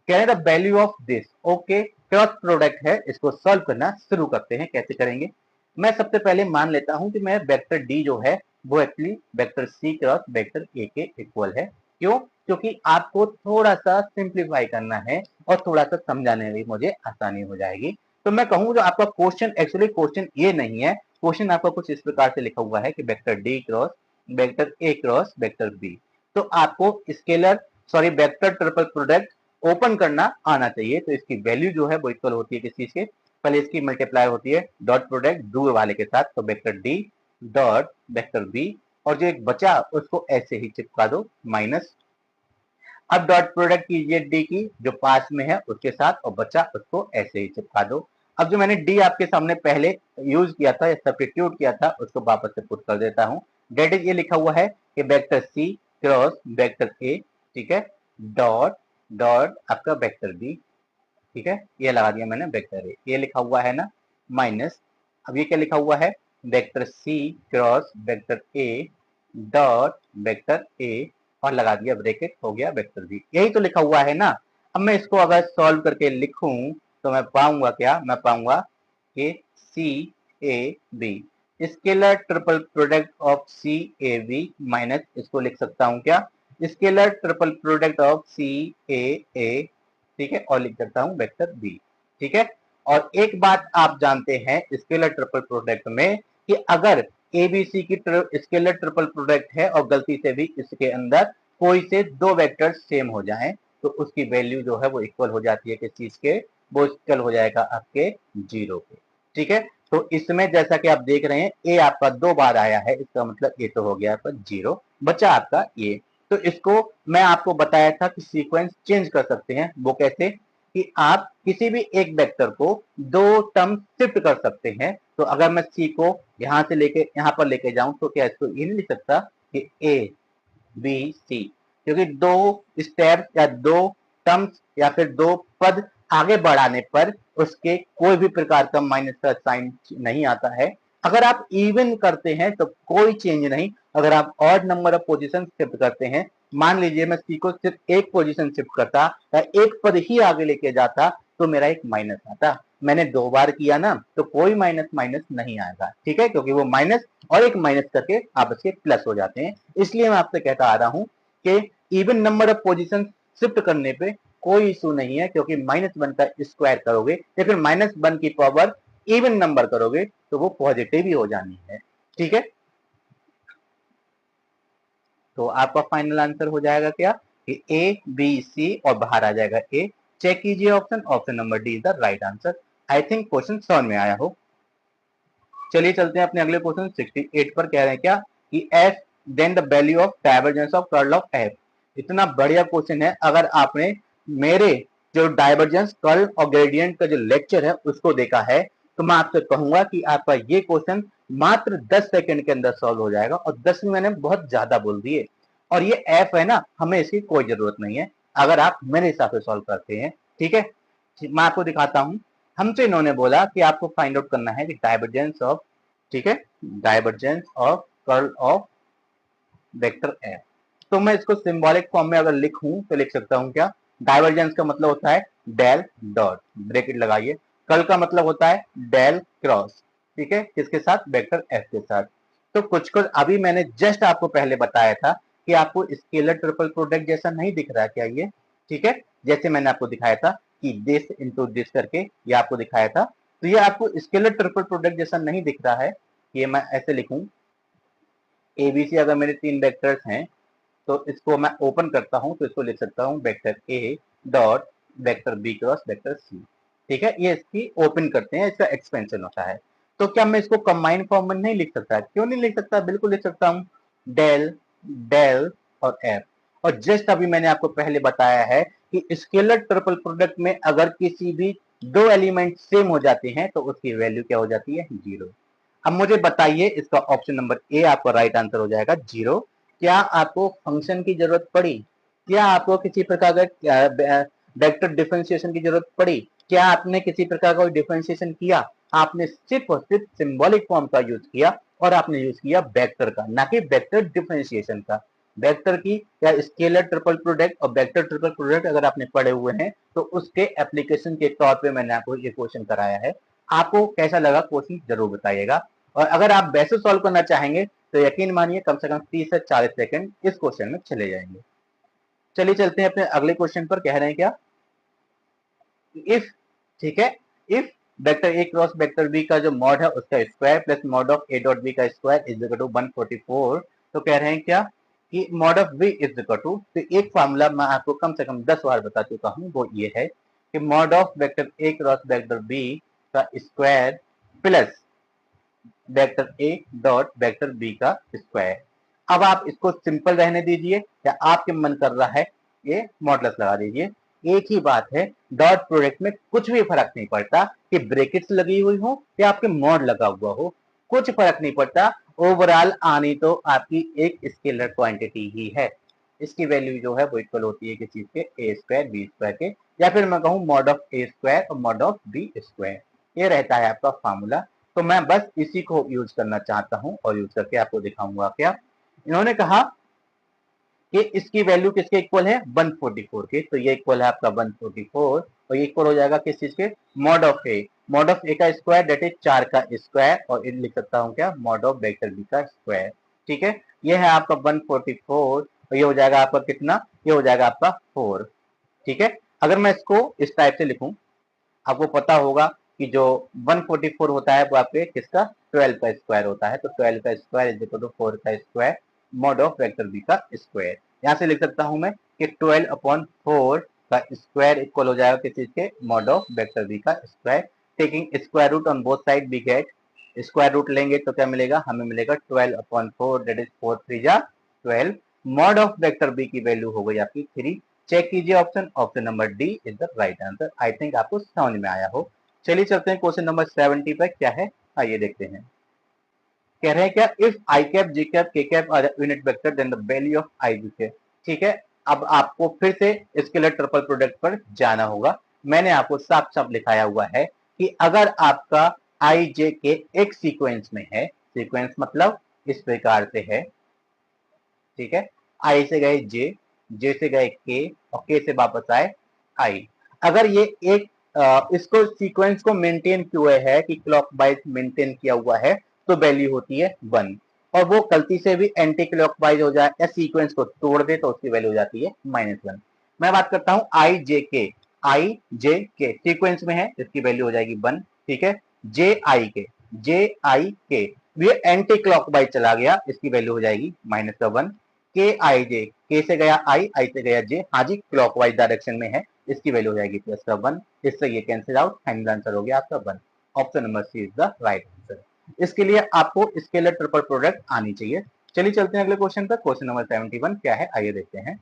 कह रहे the value of this, okay cross product है, इसको सॉल्व करना शुरू करते हैं। कैसे करेंगे, मैं सबसे पहले मान लेता हूं कि मैं वेक्टर डी जो है वो actually vector C cross vector A के इक्वल है। क्यों, क्योंकि आपको थोड़ा सा सिंप्लीफाई करना है और थोड़ा सा समझाने में मुझे आसानी हो जाएगी। तो मैं कहूँ जो आपका क्वेश्चन, एक्चुअली क्वेश्चन ये नहीं है, क्वेश्चन आपका कुछ इस प्रकार से लिखा हुआ है कि vector D cross vector A cross vector B. तो आपको scalar, sorry vector triple product open करना आना चाहिए। तो इसकी वैल्यू जो है वो इक्वल होती है किस चीज के, पहले इसकी मल्टीप्लाई होती है डॉट प्रोडक्ट दूर वाले के साथ, तो vector D dot vector B, और जो एक बचा उसको ऐसे ही चिपका दो माइनस। अब डॉट प्रोडक्ट कीजिए डी की जो पास में है उसके साथ, और बचा उसको ऐसे ही चिपका दो। अब जो मैंने डी आपके सामने पहले यूज किया था या सब्स्टिट्यूट किया था उसको वापस से पुट कर देता हूँ। डेट इज ये लिखा हुआ है कि vector C cross vector A, ठीक है, डॉट डॉट आपका वेक्टर बी। ठीक है, ये लगा दिया मैंने वेक्टर ए, ये लिखा हुआ है ना, माइनस अब ये क्या लिखा हुआ है, vector C cross vector A dot vector A, और लगा दिया ब्रैकेट, हो गया वेक्टर बी। यही तो लिखा हुआ है ना। अब मैं इसको अगर सॉल्व करके लिखूं तो मैं पाऊंगा क्या, मैं पाऊंगा कि C A B, scalar triple product of C A B, minus इसको लिख सकता हूं क्या, scalar triple product of C A, ठीक है, और लिख सकता हूं वेक्टर बी। ठीक है, और एक बात आप जानते हैं स्केलर ट्रिपल प्रोडक्ट में कि अगर एबीसी की स्केलर ट्रिपल प्रोडक्ट है और गलती से भी इसके अंदर कोई से दो वेक्टर सेम हो जाएं तो उसकी वैल्यू जो है वो इक्वल हो जाती है किस चीज के, वो इक्वल हो जाएगा आपके 0 के। ठीक है, तो इसमें जैसा कि आप देख रहे हैं ए आपका 2 बार आया है, इसका मतलब ए तो हो गया आपका 0, बचा आपका ए। तो इसको मैं आपको बताया था कि सीक्वेंस चेंज कर सकते हैं, वो कैसे कि आप किसी भी एक वेक्टर को दो टर्म शिफ्ट कर सकते हैं। तो अगर मैं सी को यहां से लेके यहां पर लेके जाऊं तो क्या इसको ये नहीं लिख सकता कि ए बी सी, क्योंकि दो स्टेप या दो टर्म्स या फिर दो पद आगे बढ़ाने पर उसके कोई भी प्रकार का माइनस का साइन नहीं आता है। अगर आप इवन करते हैं तो कोई चेंज नहीं, अगर आप odd number of position shift करते हैं, मान लीजिए मैं सी को सिर्फ एक पोजीशन शिफ्ट करता या एक पद ही आगे लेके जाता तो मेरा एक माइनस आता। मैंने 2 बार किया ना तो कोई माइनस माइनस नहीं आएगा। ठीक है, क्योंकि वो माइनस और एक माइनस करके आपस के प्लस हो जाते हैं। इसलिए मैं आपसे कहता आ रहा हूं कि even number of position shift करने पे कोई इशू नहीं है, क्योंकि -1 का स्क्वायर करोगे या फिर -1 की पावर इवन नंबर करोगे तो वो पॉजिटिव ही हो जानी है। ठीक है, तो आपका फाइनल आंसर हो जाएगा क्या कि ए बी सी और बाहर आ जाएगा ए। चेक कीजिए option, option number D is the right answer. I think question समझ में आया हो। चलिए चलते हैं अपने अगले क्वेश्चन 68 पर। कह रहे हैं क्या कि F then the value of divergence of curl of F. इतना बढ़िया क्वेश्चन है, अगर आपने मेरे जो डाइवर्जेंस कर्ल और ग्रेडियंट का जो लेक्चर है उसको देखा है तो मैं आपसे कहूंगा कि आपका ये क्वेश्चन मात्र 10 सेकंड के अंदर सॉल्व हो जाएगा, और 10 में मैंने बहुत ज्यादा बोल दिए। और ये एफ है ना, हमें इसकी कोई जरूरत नहीं है अगर आप मेरे हिसाब से सॉल्व करते हैं। ठीक है, मैं आपको दिखाता हूं। हमसे इन्होंने बोला कि आपको फाइंड आउट करना है कि डाइवर्जेंस ऑफ, ठीक है, divergence of curl of vector F. तो मैं इसको सिंबॉलिक फॉर्म में अगर लिखूं तो लिख सकता हूं क्या, डाइवर्जेंस का मतलब होता है डेल डॉट, ब्रैकेट लगाइए, कर्ल का मतलब होता है डेल क्रॉस, ठीक है, किसके साथ, वेक्टर एफ के साथ। तो कुछ कुछ अभी मैंने जस्ट आपको पहले बताया था कि आपको स्केलर ट्रिपल प्रोडक्ट जैसा नहीं दिख रहा क्या ये, ठीक है, जैसे मैंने आपको दिखाया था कि दिस इनटू दिस करके ये आपको दिखाया था, तो ये आपको स्केलर ट्रिपल प्रोडक्ट जैसा नहीं दिख रहा है। ये मैं ऐसे लिखूं, एबीसी अगर मेरे 3 वेक्टर्स हैं तो इसको मैं ओपन करता हूं तो इसको लिख सकता हूं vector A dot vector B cross vector C, ठीक है, ये इसकी ओपन करते हैं, इसका एक्सपेंशन होता है। तो क्या मैं इसको कंबाइन फॉर्म में नहीं लिख सकता, क्यों नहीं लिख सकता, बिल्कुल लिख सकता हूं, डेल डेल और एफ। और जस्ट अभी मैंने आपको पहले बताया है कि स्केलर ट्रिपल प्रोडक्ट में अगर किसी भी दो एलिमेंट सेम हो जाते हैं तो उसकी वैल्यू क्या हो जाती है, 0। अब मुझे बताइए, इसका ऑप्शन नंबर ए आपका राइट आंसर हो जाएगा 0। क्या आपको फंक्शन की जरूरत पड़ी, क्या आपको किसी प्रकार का वेक्टर डिफरेंशिएशन की जरूरत पड़ी, क्या आपने किसी प्रकार का डिफरेंशिएशन किया, आपने सिर्फ और सिर्फ सिंबॉलिक फॉर्म का यूज किया और आपने यूज किया वेक्टर का, ना कि वेक्टर डिफरेंशिएशन का। वेक्टर की या स्केलर ट्रिपल प्रोडक्ट और वेक्टर ट्रिपल प्रोडक्ट अगर आपने पढ़े हुए हैं तो उसके एप्लीकेशन के तौर पे मैंने आपको ये क्वेश्चन कराया है। आपको कैसा लगा क्वेश्चन जरूर बताइएगा, और अगर आप वैसे सॉल्व करना चाहेंगे तो यकीन मानिए कम से कम 30 से 40 सेकंड इस क्वेश्चन में चले जाएंगे। चलिए चलते हैं अपने अगले क्वेश्चन पर, कह रहे हैं क्या, इफ, ठीक है, if vector A cross vector B का जो मॉड है उसका square plus mod of A dot B का स्क्वायर इज इक्वल टू 144, तो कह रहे हैं क्या कि mod of B is equal to, तो एक फार्मूला मैं आपको कम से कम 10 बार बता चुका हूं, वो ये है कि mod of vector A cross vector B का square plus vector A dot vector B का स्क्वायर। अब आप इसको सिंपल रहने दीजिए या आपके मन कर रहा है ये मॉडुलस लगा दीजिए, एक ही बात है, डॉट प्रोडक्ट में कुछ भी फर्क नहीं पड़ता कि ब्रैकेट्स लगी हुई हो या आपके मॉड लगा हुआ हो, कुछ फर्क नहीं पड़ता, ओवरऑल आनी तो आपकी एक स्केलर क्वांटिटी ही है। इसकी वैल्यू जो है वो इक्वल होती है किस चीज के, ए स्क्वायर बी स्क्वायर के, या फिर मैं कहूं मॉड ऑफ ए स्क्वायर और मॉड ऑफ बी स्क्वायर, ये रहता है आपका फार्मूला। तो मैं बस इसी को यूज करना चाहता हूं और यूज करके आपको दिखाऊंगा। क्या इन्होंने कहा कि इसकी वैल्यू किसके इक्वल है, 144 के, तो ये इक्वल है आपका 144 और ये इक्वल हो जाएगा किस चीज के, mod of A, mod of A का स्क्वायर डेट इज 4 का स्क्वायर, और ये लिख सकता हूं क्या, मॉड ऑफ वेक्टर बी का स्क्वायर, ठीक है, ये है आपका 144 और ये हो जाएगा आपका कितना, ये हो जाएगा आपका 4, ठीक है। अगर मैं इसको इस टाइप से लिखूं, आपको पता होगा कि जो 144 होता है वो आपके किसका, 12 का स्क्वायर होता है, तो 12 का स्क्वायर इज इक्वल टू 4 का square mod of vector B का स्क्वायर। यहां से लिख सकता हूं मैं कि 12 अपॉन 4 का स्क्वायर इक्वल हो जाएगा किस चीज के, मॉड ऑफ वेक्टर बी का square. Taking square root on both side we get, square root लेंगे तो क्या मिलेगा, हमें मिलेगा 12 अपॉन 4 दैट इज 4 3 जा 12, मॉड ऑफ वेक्टर बी की वैल्यू हो गई आपकी 3। चेक कीजिए option, option number D is the right answer. I think आपको समझ में आया हो। चलिए चलते हैं क्वेश्चन नंबर 70 पर, क्या है आइए देखते हैं। कह रहे हैं क्या, if I cap J cap K cap R unit vector then the value of I J cap, ठीक है। अब आपको फिर से स्केलर ट्रिपल प्रोडक्ट पर जाना होगा। मैंने आपको साफ साफ लिखाया हुआ है कि अगर आपका आई जे के एक सीक्वेंस में है, सीक्वेंस मतलब इस प्रकार से है, ठीक है, आई से गए जे, जे से गए के और के से वापस आए आई। अगर ये एक इसको सीक्वेंस को मेंटेन किया है कि क्लॉकवाइज मेंटेन किया हुआ है तो वैल्यू होती है 1, और वो गलती से भी एंटी क्लॉकवाइज हो जाए या सीक्वेंस को तोड़ दे तो उसकी वैल्यू हो जाती है -1। मैं बात करता हूं आई जे के सीक्वेंस में है, इसकी वैल्यू हो जाएगी 1, ठीक है। जे आई के ये एंटी क्लॉकवाइज चला गया, इसकी वैल्यू हो जाएगी -1। के आई जे, के से गया आई, आई से गया जे, हाँ जी क्लॉकवाइज डायरेक्शन में है, इसकी वैल्यू हो जाएगी +1। इससे ये कैंसिल आउट, फाइनल आंसर हो गया आपका 1। Option number C is the right answer. इसके लिए आपको स्केलर ट्रिपल प्रोडक्ट आनी चाहिए। चलिए चलते हैं अगले क्वेश्चन पर, क्वेश्चन नंबर 71 क्या है आइए देखते हैं।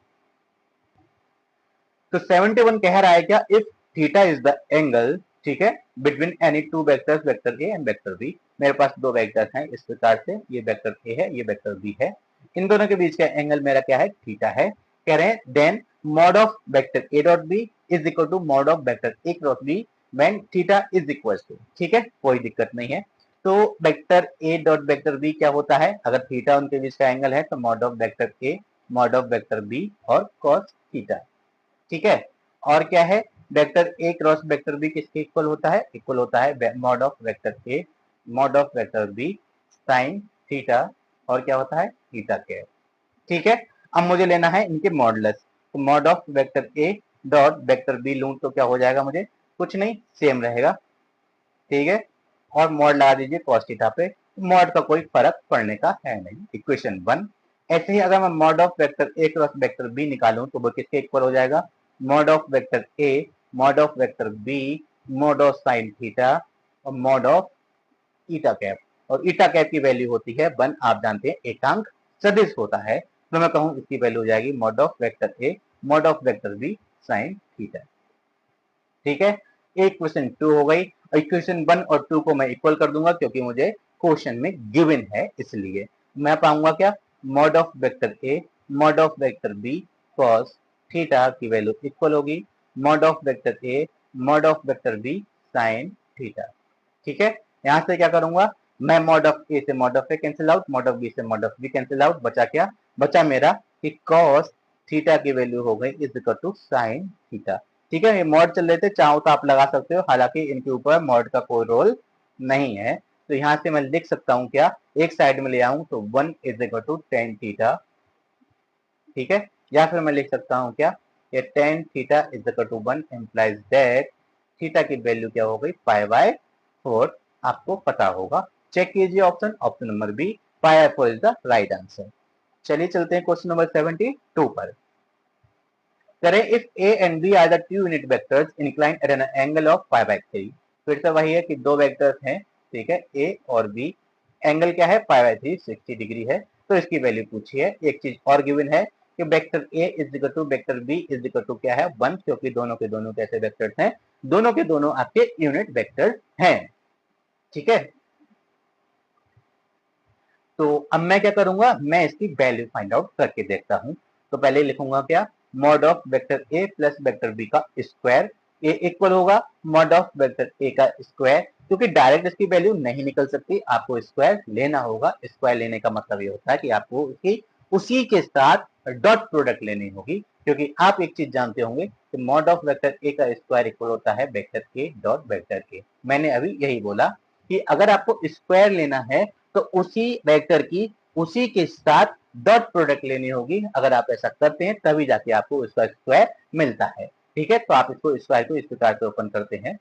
तो 71 कह रहा है क्या, if theta is the angle, ठीक है, between any two vectors vector A and vector B. मेरे पास दो वेक्टर्स हैं इस प्रकार से, ये वेक्टर ए है, ये वेक्टर बी है, इन दोनों के बीच का एंगल मेरा क्या है, थीटा है। कह रहे हैं then mod of vector A dot B is equal to mod of vector A cross B when theta is equal to, ठीक है, कोई दिक्कत नहीं है। तो vector A dot vector B क्या होता है, अगर थीटा उनके बीच का एंगल है तो mod of vector A mod of vector B और कॉस थीटा, ठीक है। और क्या है, vector A cross vector B किसके इक्वल होता है? इक्वल होता है mod of vector A mod of vector B sine theta और क्या होता है? Theta cap. ठीक है, अब मुझे लेना है इनके मॉडुलस। तो mod of vector A dot vector B लूं तो क्या हो जाएगा? मुझे कुछ नहीं, सेम रहेगा। ठीक है, और मॉड लगा दीजिए कॉस थीटा पे, मॉड का कोई फर्क पड़ने का है नहीं। इक्वेशन 1। ऐसे ही अगर मैं mod of vector A cross vector B निकालूं तो वो किसके इक्वल हो जाएगा? Mod of vector A mod of vector B mod of sine theta और मॉड ऑफ ईटा कैप। और ईटा कैप की वैल्यू होती है 1, आप जानते हैं एकांक सदिश होता है। तो मैं कहूं इसकी वैल्यू हो जाएगी mod of vector A mod of vector B sine theta. ठीक है, एक क्वेश्चन 2 हो गई। इक्वेशन 1 और 2 को मैं इक्वल कर दूंगा क्योंकि मुझे क्वेश्चन में गिवन है, इसलिए मैं पाऊंगा क्या? Mod of vector A mod of vector B cos theta की वैल्यू इक्वल होगी mod of vector A mod of vector B sine theta. ठीक है, यहां से क्या करूंगा मैं? मॉड ऑफ ए से mod of A cancel out, mod of B से mod of B cancel out, बचा क्या? बचा मेरा कि कॉस थीटा की वैल्यू हो गई is equal to sine theta. ठीक है, ये मॉड चल रहे थे, चाहो तो आप लगा सकते हो, हालांकि इनके ऊपर मॉड का कोई रोल नहीं है। तो यहां से मैं लिख सकता हूं क्या? एक साइड में ले आऊं तो 1 is equal to tan theta. ठीक है, या फिर मैं लिख सकता हूं क्या? ये tan theta is equal to 1 implies that theta की वैल्यू क्या हो गई? Pi by 4। आपको पता होगा, चेक कीजिए option, option number B pi by 4 is the right answer. चलिए चलते हैं क्वेश्चन नंबर 72 पर। करें if A and B are the two unit vectors inclined at an angle of pi by 3। फिर से वही है कि दो वेक्टर्स हैं, ठीक है, ए और बी, एंगल क्या है? पाई बाय 3 60 डिग्री है। तो इसकी वैल्यू पूछी है। एक चीज और गिवन है कि vector A is equal to vector B is equal to क्या है? 1, क्योंकि दोनों के दोनों कैसे वेक्टर्स हैं? दोनों के दोनों आपके यूनिट वेक्टर्स हैं। ठीक है, तो अब मैं क्या करूंगा? मैं इसकी वैल्यू फाइंड आउट करके देखता हूं। तो पहले लिखूंगा क्या? Mod of vector A plus vector B का स्क्वायर, ए इक्वल होगा मॉड ऑफ वेक्टर ए का स्क्वायर, क्योंकि डायरेक्ट इसकी वैल्यू नहीं निकल सकती, आपको स्क्वायर लेना होगा। स्क्वायर लेने का मतलब ये होता है कि आपको उसकी उसी के साथ डॉट प्रोडक्ट लेनी होगी, क्योंकि आप एक चीज जानते होंगे कि मॉड ऑफ वेक्टर ए का स्क्वायर इक्वल होता है वेक्टर ए डॉट वेक्टर के। मैंने अभी यही बोला कि अगर आपको स्क्वायर लेना है तो उसी वेक्टर की उसी के साथ डॉट प्रोडक्ट लेनी होगी। अगर आप ऐसा करते हैं तभी जाके आपको उसका स्क्वायर मिलता है। ठीक है, तो आप इसको स्क्वायर को इस प्रकार से ओपन करते हैं,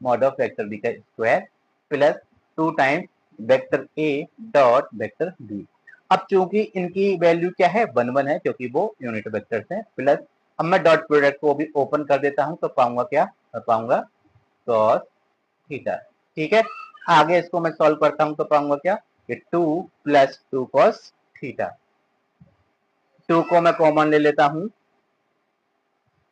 मॉड ऑफ वेक्टर बी का square plus 2 times vector A dot vector B. अब चूंकि इनकी वैल्यू क्या है? 1 1 है, क्योंकि वो यूनिट वेक्टर्स हैं, प्लस अब मैं डॉट प्रोडक्ट को भी ओपन कर देता हूं तो पाऊंगा क्या? पाऊंगा कॉस थीटा। ठीक है, आगे इसको मैं सॉल्व करता हूं तो पाऊंगा क्या? कि 2 प्लस 2 कॉस थीटा। 2 को मैं कॉमन ले लेता हूं,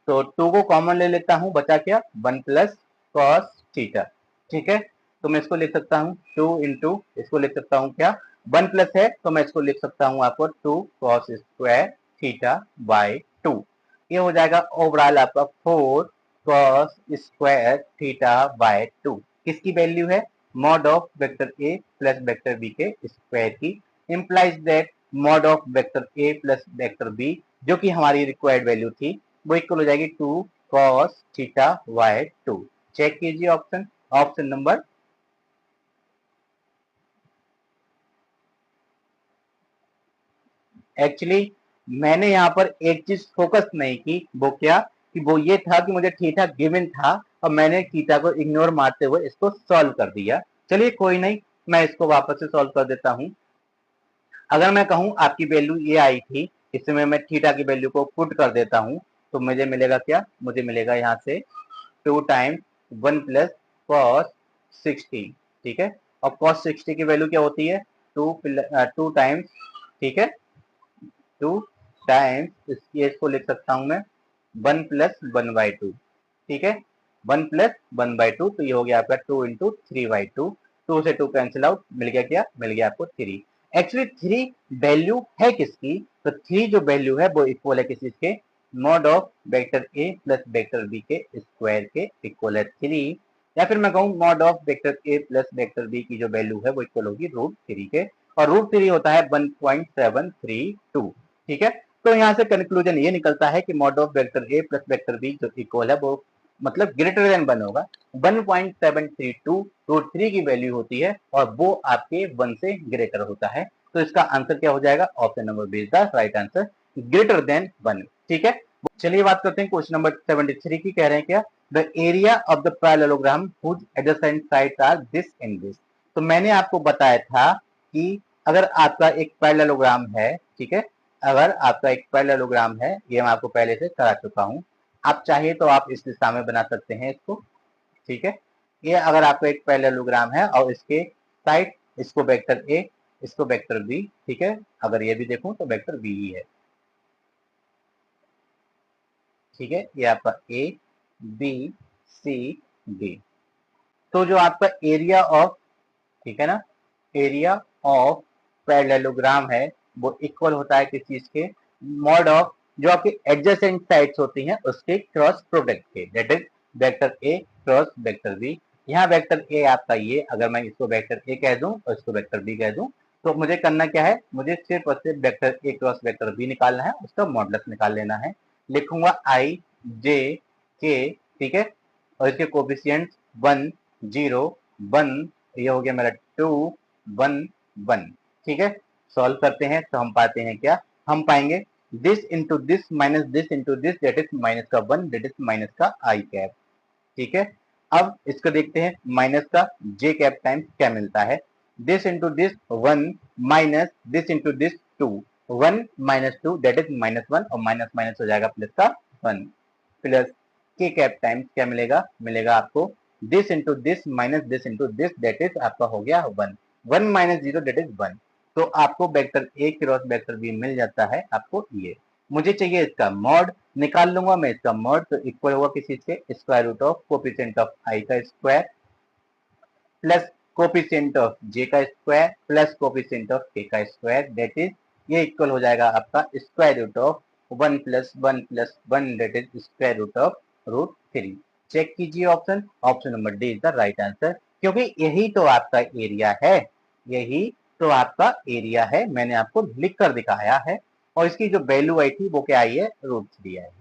तो 2 को कॉमन ले लेता हूं, बचा क्या? 1 प्लस कॉस थीटा। ठीक है, तो मैं इसको लिख सकता हूं 2 इंटू, इसको लिख सकता हूं क्या? 1 प्लस है तो मैं इसको लिख सकता हूं आपको 2 कॉस स्क्वायर थीटा बाय 2। ये हो जाएगा ओवरऑल आपका 4 कॉस स्क्वायर थीटा बाय 2। किसकी वैल्यू है? Mod of vector A plus vector B के स्क्वायर की। Implies that mod of vector A plus vector B, जो कि हमारी रिक्वायर्ड वैल्यू थी, वो इक्वल हो जाएगी 2 कॉस थीटा बाय 2। चेक कीजिए ऑप्शन, ऑप्शन नंबर एक्चुअली मैंने यहाँ पर एक चीज फोकस नहीं की, वो क्या? कि वो ये था कि मुझे थीटा गिवन था और मैंने थीटा को इग्नोर मारते हुए इसको सॉल्व कर दिया। चलिए कोई नहीं, मैं इसको वापस से सॉल्व कर देता हूँ। अगर मैं कहूँ आपकी वैल्यू ये आई थी, इसमें मैं थीटा की वैल्यू को पुट कर देता हूँ, तो मुझे मिलेगा क्या? मुझे मिलेगा यहाँ से 2 टाइम्स 1 प्लस कॉस 60। ठीक है, और कॉस 60 की वैल्यू क्या होती है? 2 टाइम्स, ठीक है, 2 टाइम्स इसको लिख सकता हूं मैं 1 प्लस 1 बाई 2। ठीक है, 1 प्लस 1 बाई 2, तो ये हो गया आपका 2 इंटू 3 बाई 2। 2 से 2 कैंसिल आउट, मिल गया क्या? मिल गया आपको 3। एक्चुअली 3 वैल्यू है किसकी? तो 3 जो वैल्यू है वो इक्वल है किस के? Mod of vector A plus vector B के स्क्वायर के इक्वल है 3। या फिर मैं कहूँ mod of vector A plus vector B की जो वैल्यू है वो इक्वल होगी √3 के, और √3 होता है 1.732। ठीक है, तो यहाँ से कंक्लूजन ये निकलता है कि mod of vector A plus vector B जो इक्वल है वो मतलब ग्रेटर देन 1 होगा। 1.732 रूट 3 की वैल्यू होती है और वो आपके 1 से ग्रेटर होता है। तो इसका आंसर क्या हो जाएगा? Option number B is the right answer, greater than 1। ठीक है, चलिए बात करते हैं क्वेश्चन नंबर 73 की। कह रहे हैं क्या? The area of the parallelogram whose adjacent sides are this and this. तो मैंने आपको बताया था कि अगर आपका एक पैरेललोग्राम है, ठीक है, अगर आपका एक पैरेललोग्राम है, ये मैं आपको पहले से करा चुका हूं, आप चाहिए तो आप इस दिशा में बना सकते हैं इसको। ठीक है, ये अगर आपका एक पैरेललोग्राम है और इसके साइड, इसको वेक्टर ए, इसको वेक्टर बी, ठीक है, अगर ये भी देखूं तो वेक्टर बी ही है। ठीक है, ये आपका ए बी सी डी। तो जो आपका एरिया ऑफ, ठीक है ना, एरिया ऑफ पैरेललोग्राम है वो इक्वल होता है किस चीज के? मॉड ऑफ जो आपके एडजेसेंट साइड्स होती हैं उसके क्रॉस प्रोडक्ट के, that is vector A cross vector B. यहाँ वेक्टर ए आपका ये, अगर मैं इसको वेक्टर ए कह दूं और इसको वेक्टर बी कह दूं, तो मुझे करना क्या है? मुझे सिर्फ और सिर्फ vector A cross vector B निकालना है, उसका मॉडुलस निकाल लेना है। लिखूंगा आई जे के, ठीक है, और इसके कोफिशिएंट 1 0 1, ये हो गया मेरा 2 1 1। ठीक है, सॉल्व करते हैं तो हम पाते हैं क्या? हम पाएंगे this into this minus this into this, that is minus का 1, दैट इज माइनस का आई कैप। ठीक है, अब इसको देखते हैं माइनस का जे कैप टाइम्स क्या मिलता है। This into this 1 minus this into this 2, 1 minus 2 that is minus 1, और माइनस माइनस हो जाएगा प्लस का 1, प्लस के कैप टाइम्स क्या मिलेगा? मिलेगा आपको this into this minus this into this, that is आपका हो गया 1, 1 माइनस 0 दैट इज 1। तो आपको vector A cross vector B मिल जाता है आपको ये। मुझे चाहिए इसका मॉड, निकाल लूंगा मैं इसका मॉड, तो इक्वल होगा किसी से? Square root of coefficient of I का square plus coefficient of J का square plus coefficient of K का स्क्वायर, दैट इज ये इक्वल हो जाएगा आपका square root of 1 plus 1 plus 1, that is square root of root 3। Check कीजिए option, option number D is the right answer, क्योंकि यही तो आपका एरिया है, यही तो आपका एरिया है, मैंने आपको लिख कर दिखाया है। और इसकी जो वैल्यू आई थी वो क्या आई है? रूट 3 आई है।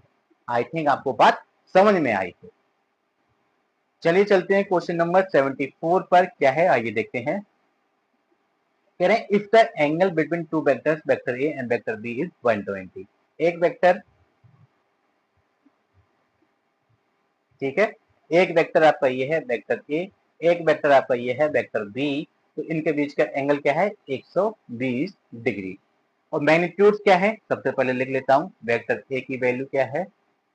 आई थिंक आपको बात समझ में आई थी। चलिए चलते हैं क्वेश्चन नंबर 74 पर, क्या है आइए देखते हैं। कह रहे हैं if the angle between two vectors vector A and vector B is 120। एक वेक्टर, ठीक है, एक वेक्टर आपका ये है वेक्टर ए, एक वेक्टर आपका ये है वेक्टर बी, तो इनके बीच का एंगल क्या है? 120 डिग्री। और मैग्नीट्यूड क्या है? सबसे पहले लिख लेता हूं, वेक्टर ए की वैल्यू क्या है?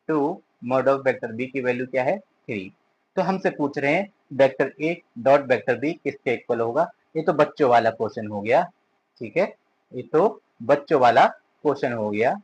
2, मॉड ऑफ वेक्टर बी की वैल्यू क्या है? 3। तो हमसे पूछ रहे हैं vector A dot vector B किसके इक्वल होगा? ये तो बच्चों वाला क्वेश्चन हो गया, ठीक है, ये तो बच्चों वाला क्वेश्चन हो गया।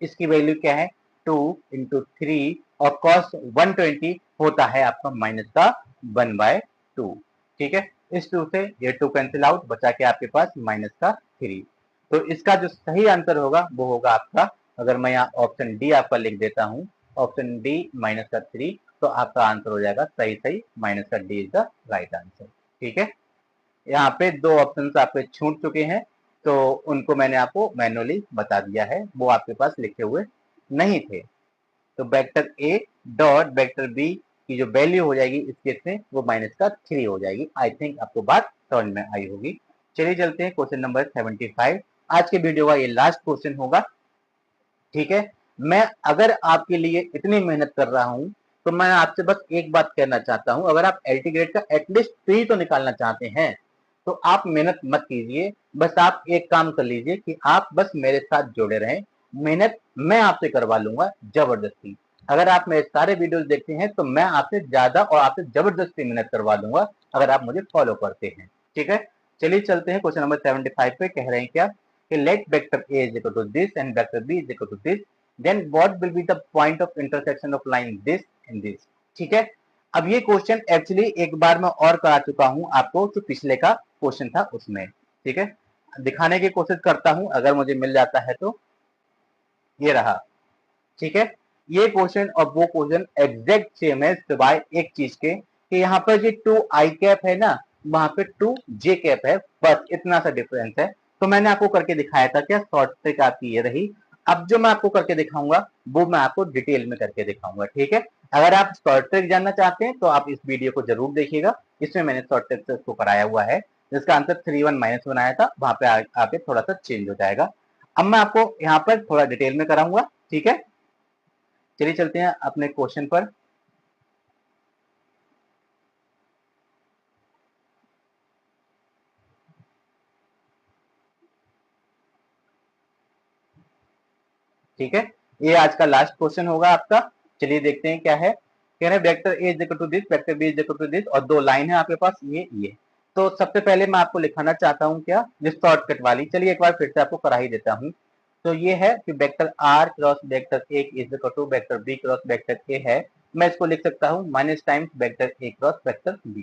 इसकी वैल्यू क्या है? 2 इंटू 3, और कॉस 120 होता है आपका माइनस का 1/2। ठीक है, इस 2 से ये 2 कैंसिल आउट, बचा के आपके पास माइनस का 3। तो इसका जो सही आंसर होगा वो होगा आपका, अगर मैं यहाँ ऑप्शन डी आपका लिख देता हूँ, ऑप्शन डी माइनस का 3, तो आपका आंसर हो जाएगा सही सही माइनस का D is the right answer. ठीक है, यहाँ पे दो ऑप्शन आपके छूट चुके हैं, तो उनको मैंने आपको मैनुअली बता दिया है, वो आपके पास लिखे हुए नहीं थे। तो vector A dot vector B की जो वैल्यू हो जाएगी इस केस में वो माइनस का 3 हो जाएगी। आई थिंक आपको बात समझ में आई होगी। चलिए चलते हैं क्वेश्चन नंबर 75। आज के वीडियो का ये लास्ट क्वेश्चन होगा। ठीक है, मैं अगर आपके लिए इतनी मेहनत कर रहा हूं तो मैं आपसे बस एक बात कहना चाहता हूं, अगर आप एलटी ग्रेड का एटलीस्ट 3 तो निकालना चाहते हैं तो आप मेहनत मत कीजिए, बस आप एक काम कर लीजिए कि आप बस मेरे साथ जुड़े रहें, मेहनत मैं आपसे करवा लूंगा जबरदस्ती। अगर आप मेरे सारे वीडियोस देखते हैं तो मैं आपसे ज्यादा और आपसे जबरदस्ती मेहनत करवा दूंगा अगर आप मुझे फॉलो करते हैं। ठीक है, चलिए चलते हैं क्वेश्चन नंबर 75 पे। कह रहे हैं क्या कि let vector A is equal to this and vector B is equal to this, then what will be the point of intersection of line this and this। ठीक है, अब ये क्वेश्चन एक्चुअली एक बार मैं और करा चुका हूं आपको, जो पिछले का क्वेश्चन था उसमें। ठीक है, दिखाने की कोशिश करता हूं अगर मुझे मिल जाता है तो। ये रहा, ठीक है, ये क्वेश्चन और वो क्वेश्चन एग्जैक्ट सेम है सिवाय एक चीज के कि यहाँ पर जो 2 आई कैप है ना, वहां पे 2 जे कैप है, बस इतना सा डिफरेंस है। तो मैंने आपको करके दिखाया था, क्या शॉर्ट ट्रिक आपकी ये रही। अब जो मैं आपको करके दिखाऊंगा वो मैं आपको डिटेल में करके दिखाऊंगा। ठीक है, अगर आप शॉर्ट ट्रिक जानना चाहते हैं तो आप इस वीडियो को जरूर देखिएगा, इसमें मैंने शॉर्ट ट्रिक से उसको कराया हुआ है, जिसका आंसर 3 1 -1 आया था, वहां पे आके थोड़ा सा चेंज हो जाएगा। अब मैं आपको यहाँ पर थोड़ा डिटेल में कराऊंगा, ठीक है। चलिए चलते हैं अपने क्वेश्चन पर। ठीक है, ये आज का लास्ट क्वेश्चन होगा आपका। चलिए देखते हैं क्या है। कह रहे हैं vector A is equal to this, vector B is equal to this, और दो लाइन है आपके पास ये। तो सबसे पहले मैं आपको लिखाना चाहता हूँ क्या, जिस शॉर्टकट वाली, चलिए एक बार फिर से आपको करा ही देता हूँ। तो ये है कि vector R cross vector A is equal to vector B cross vector A है। मैं इसको लिख सकता हूँ minus times vector A cross vector B.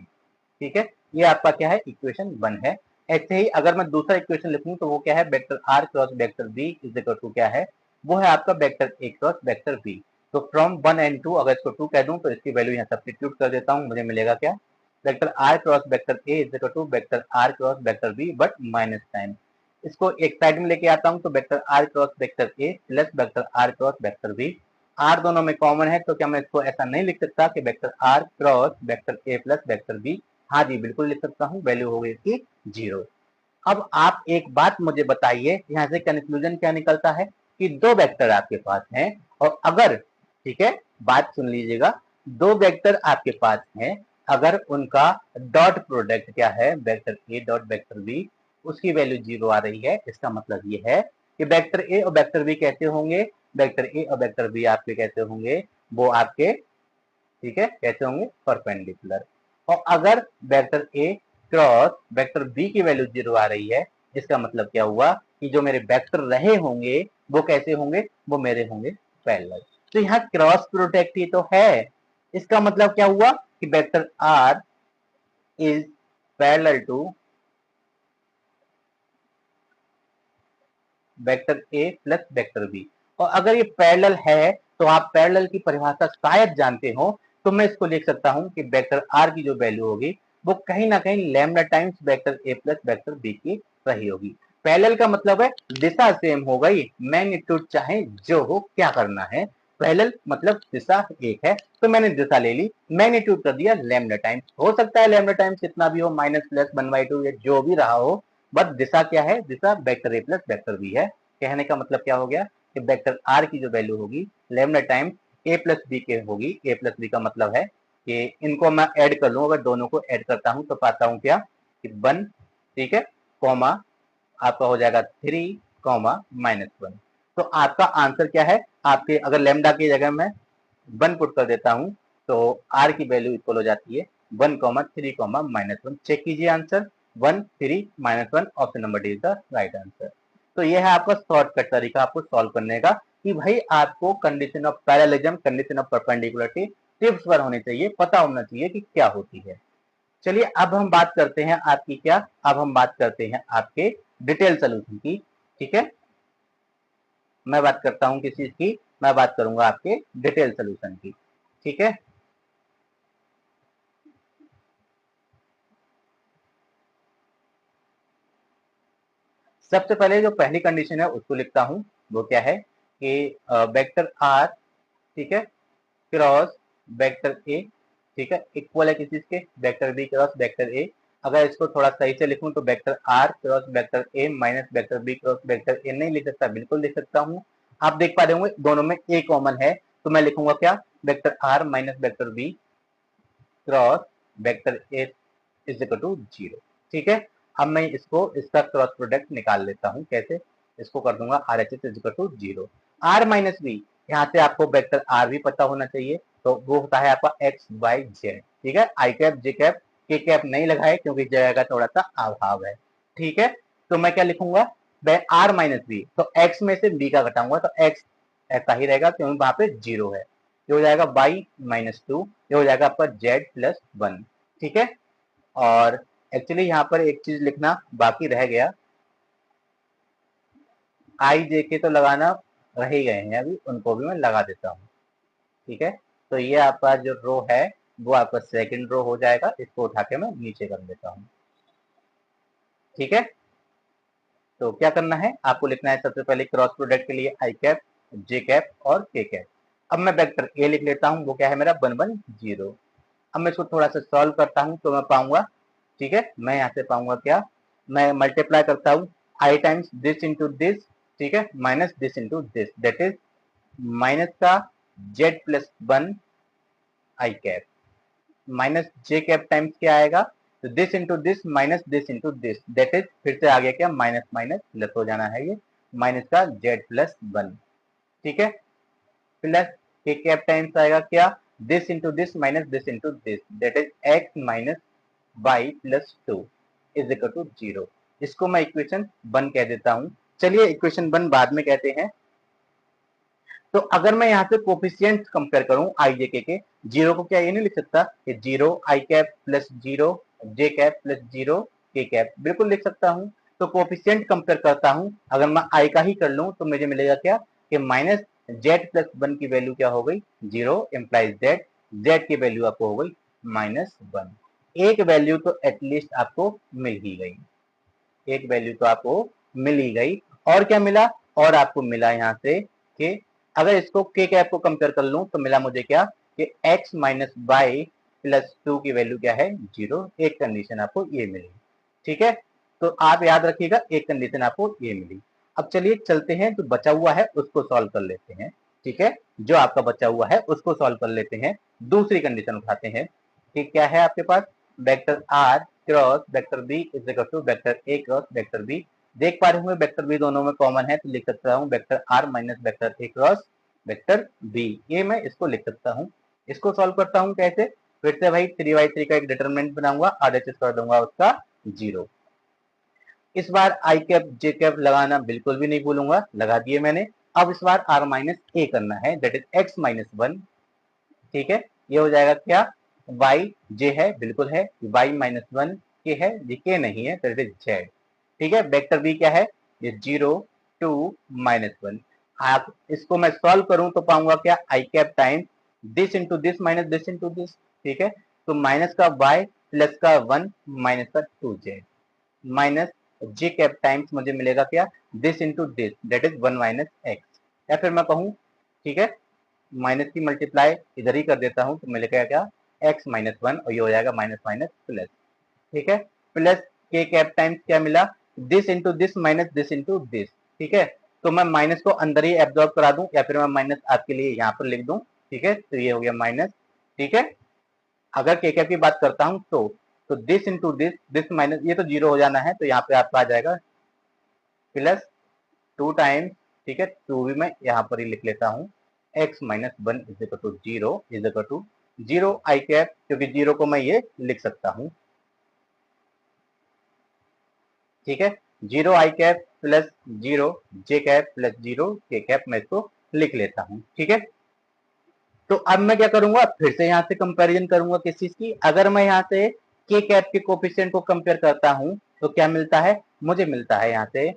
ठीक है, ये आपका क्या है, इक्वेशन 1 है। ऐसे ही अगर मैं दूसरा इक्वेशन लिखूं तो वो क्या है, vector R cross vector B is equal to क्या है, वो है आपका vector A cross vector B. तो फ्रॉम 1 एंड 2 अगर इसको 2 कह दूं तो इसकी वैल्यू यहाँ सब्स्टिट्यूट कर देता हूँ, मुझे मिलेगा क्या, vector R cross vector A is equal to vector R cross vector B but minus time. इसको एक साइड में लेके आता हूँ तो vector R cross vector A plus vector R cross vector B. R दोनों में कॉमन है तो क्या मैं इसको ऐसा नहीं लिख सकता कि vector R cross vector A plus vector B. हाँ जी बिल्कुल लिख सकता हूँ, वैल्यू हो गई इसकी 0। अब आप एक बात मुझे बताइए, यहाँ से कंक्लूजन क्या निकलता है कि दो वेक्टर आपके पास हैं, और अगर, ठीक है, बात सुन लीजिएगा, दो वेक्टर आपके पास हैं, अगर उनका डॉट प्रोडक्ट क्या है, vector A dot vector B, उसकी वैल्यू 0 आ रही है, इसका मतलब ये है कि वेक्टर ए और वेक्टर बी कैसे होंगे, वेक्टर ए और वेक्टर बी आपके कैसे होंगे, वो आपके, ठीक है, कैसे होंगे, परपेंडिकुलर। और अगर vector A cross vector B की वैल्यू 0 आ रही है, इसका मतलब क्या हुआ कि जो मेरे वेक्टर रहे होंगे वो कैसे होंगे, वो मेरे होंगे पैरेलल। तो यहाँ क्रॉस प्रोडक्ट ही तो है, इसका मतलब क्या हुआ कि vector R is parallel to vector A plus vector B. और अगर ये पैरेलल है तो आप पैरेलल की परिभाषा शायद जानते हो, तो मैं इसको लिख सकता हूं कि वेक्टर आर की जो वैल्यू होगी वो कहीं ना कहीं lambda times vector A plus vector B की रही होगी। पैरेलल का मतलब है दिशा सेम हो गई, मैग्नीट्यूड चाहे जो हो, क्या करना है, पैरेलल मतलब दिशा एक है, तो मैंने दिशा ले ली, मैग्नीट्यूड कर दिया लैम्डा टाइम्स। हो सकता है लैम्डा टाइम्स कितना भी हो, माइनस प्लस 1/2 या जो भी रहा हो, बट दिशा क्या है, दिशा vector A plus vector B है। कहने का मतलब क्या हो गया कि वेक्टर आर की जो वैल्यू होगी लेमडा टाइम्स ए प्लस बी के होगी। ए प्लस बी का मतलब है कि इनको मैं ऐड कर लूं, अगर दोनों को ऐड करता हूं तो पाता हूं क्या कि 1, ठीक है, कॉमा आपका हो जाएगा 3 कॉमा -1। तो आपका आंसर क्या है, आपके अगर लेमडा की जगह में 1 पुट कर देता हूं तो आर की वैल्यू इक्वल हो जाती है 1, 3, -1। चेक कीजिए answer, 1, 3, -1, option number D is the right answer. तो यह है आपका शॉर्टकट तरीका आपको सॉल्व करने का, कि भाई आपको condition of parallelism, condition of perpendicularity tips पर होनी चाहिए, पता होना चाहिए कि क्या होती है। चलिए अब हम बात करते हैं आपकी क्या, अब हम बात करते हैं आपके डिटेल सोल्यूशन की। ठीक है, मैं बात करता हूं किस चीज की, मैं बात करूंगा आपके डिटेल सोल्यूशन की। ठीक है, सबसे पहले जो पहली कंडीशन है उसको लिखता हूं, वो क्या है कि वेक्टर आर, ठीक है, क्रॉस वेक्टर ए, ठीक है, इक्वल है किस चीज के, vector B cross vector A. अगर इसको थोड़ा सही से लिखूं तो vector R cross vector A minus vector B cross vector A नहीं लिख सकता, बिल्कुल लिख सकता हूँ। आप देख पा रहे होंगे दोनों में ए कॉमन है, तो मैं लिखूंगा क्या, vector R minus vector B cross vector A is equal to 0। ठीक है, अब मैं इसको, इसका क्रॉस प्रोडक्ट निकाल लेता हूँ, कैसे, इसको कर दूंगा R H S is equal to 0। R minus B, यहाँ से आपको वेक्टर आर भी पता होना चाहिए, तो वो होता है आपका एक्स वाई जेड। ठीक है, I cap J cap K cap नहीं लगाए क्योंकि जगह का थोड़ा सा अभाव है। ठीक है, तो मैं क्या लिखूंगा, आर माइनस बी, तो एक्स में से बी का घटाऊंगा तो एक्स ऐसा ही रहेगा क्योंकि वहां पे 0 है, ये हो जाएगा y-2, ये हो जाएगा आपका z+1। ठीक है, और एक्चुअली यहाँ पर एक चीज लिखना बाकी रह गया, आई जे के तो लगाना रह ही गए हैं, अभी उनको भी मैं लगा देता हूँ। ठीक है, तो ये आपका जो रो है वो आपका सेकंड रो हो जाएगा, इसको उठा के मैं नीचे कर देता हूँ। ठीक है, तो क्या करना है, आपको लिखना है सबसे पहले क्रॉस प्रोडक्ट के लिए आई कैप जे कैप और के कैप। अब मैं वेक्टर ए लिख लेता हूँ, वो क्या है मेरा 1 1 0। अब मैं इसको थोड़ा सा सॉल्व करता हूँ तो मैं पाऊंगा, ठीक है, मैं यहाँ से पाऊंगा क्या, मैं मल्टीप्लाई करता हूँ आई टाइम्स दिस इंटू दिस, ठीक है, minus this into this, that is minus का जेड प्लस 1 आई कैप माइनस जे कैप टाइम्स क्या आएगा, तो this into this minus this into this, that is फिर से आ गया क्या, माइनस माइनस प्लस हो जाना है ये, माइनस का जेड प्लस 1, ठीक है, प्लस के कैप टाइम्स आएगा क्या, this into this minus this into this, that is X minus Y plus 2 is equal to 0। इसको मैं इक्वेशन 1 कह देता हूं। चलिए इक्वेशन 1 बाद में कहते हैं। तो अगर मैं यहाँ से कोफिशियंट कंपेयर करूं आई जे के जीरो को क्या ये नहीं लिख सकता कि 0 I cap plus 0 J cap plus 0 के कैप, बिल्कुल लिख सकता हूं। तो कोफिशियंट कंपेयर करता हूं, अगर मैं आई का ही कर लूं तो मुझे मिलेगा क्या कि माइनस जेड प्लस 1 की वैल्यू क्या हो गई 0 इम्प्लाइज जेड, जेड की वैल्यू आपको हो गई -1। एक वैल्यू तो एटलीस्ट आपको मिल ही गई, एक वैल्यू तो आपको मिल ही गई। और क्या मिला, और आपको मिला यहाँ से कि अगर इसको के कैप को कंपेयर कर लूं तो मिला मुझे क्या कि x माइनस वाई प्लस 2 की वैल्यू क्या है 0। एक कंडीशन आपको ये मिली, ठीक है, तो आप याद रखिएगा एक कंडीशन आपको ये मिली। अब चलिए चलते हैं, जो बचा हुआ है उसको सॉल्व कर लेते हैं, ठीक है, जो आपका बचा हुआ है उसको सॉल्व कर लेते हैं। दूसरी कंडीशन उठाते हैं कि क्या है आपके पास, vector R cross vector B is equal to vector A cross vector B. देख पा रहे होंगे वेक्टर बी दोनों में कॉमन है, तो लिख सकता हूँ vector R minus vector A cross vector B, ये मैं इसको लिख सकता हूँ। इसको सॉल्व करता हूँ कैसे, फिर से भाई 3/3 का एक डिटरमिनेंट बनाऊंगा, आरएचएस कर दूंगा उसका 0। इस बार आई कैप जे कैप लगाना बिल्कुल भी नहीं भूलूंगा, लगा दिए मैंने। अब इस बार आर माइनस ए करना है, दैट इज एक्स माइनस 1, ठीक है, ये हो जाएगा क्या, वाई जे है बिल्कुल है, वाई माइनस 1 के है, ये के नहीं है, दैट इज जेड, ठीक है। वेक्टर बी क्या है, ये 0 2 -1। आप इसको मैं सॉल्व करूं तो पाऊंगा क्या, I cap time this into this minus this into this, ठीक है, तो माइनस का y प्लस का 1 माइनस का 2z माइनस जे कैप टाइम्स मुझे मिलेगा क्या, this into this that is 1 minus x, या फिर मैं कहूँ, ठीक है, माइनस की मल्टीप्लाई इधर ही कर देता हूँ तो मिलेगा क्या, एक्स माइनस 1, और ये हो जाएगा माइनस माइनस प्लस, ठीक है, प्लस के कैप टाइम्स क्या मिला, this into this minus this into this, ठीक है, तो मैं माइनस को अंदर ही एब्जॉर्ब करा दूं या फिर मैं माइनस आपके लिए यहाँ पर लिख दूं, ठीक है, तो ये हो गया माइनस, ठीक है। अगर के कैप की बात करता हूं तो दिस इंटू दिस माइनस, ये तो 0 हो जाना है, तो यहाँ पे आपका आ जाएगा प्लस 2 टाइम्स, ठीक है, 2 भी मैं यहाँ पर ही लिख लेता हूँ, X minus 1 is equal to 0 is equal to 0 I cap, क्योंकि 0 को मैं ये लिख सकता हूँ, ठीक है, 0 I cap plus 0 J cap plus 0 के कैप, मैं इसको लिख लेता हूँ, ठीक है। तो अब मैं क्या करूंगा, फिर से यहाँ से कंपैरिजन करूंगा किस चीज की, अगर मैं यहाँ से के कैप के कोफिशिएंट को कंपेयर करता हूँ तो क्या मिलता है, मुझे मिलता है यहाँ से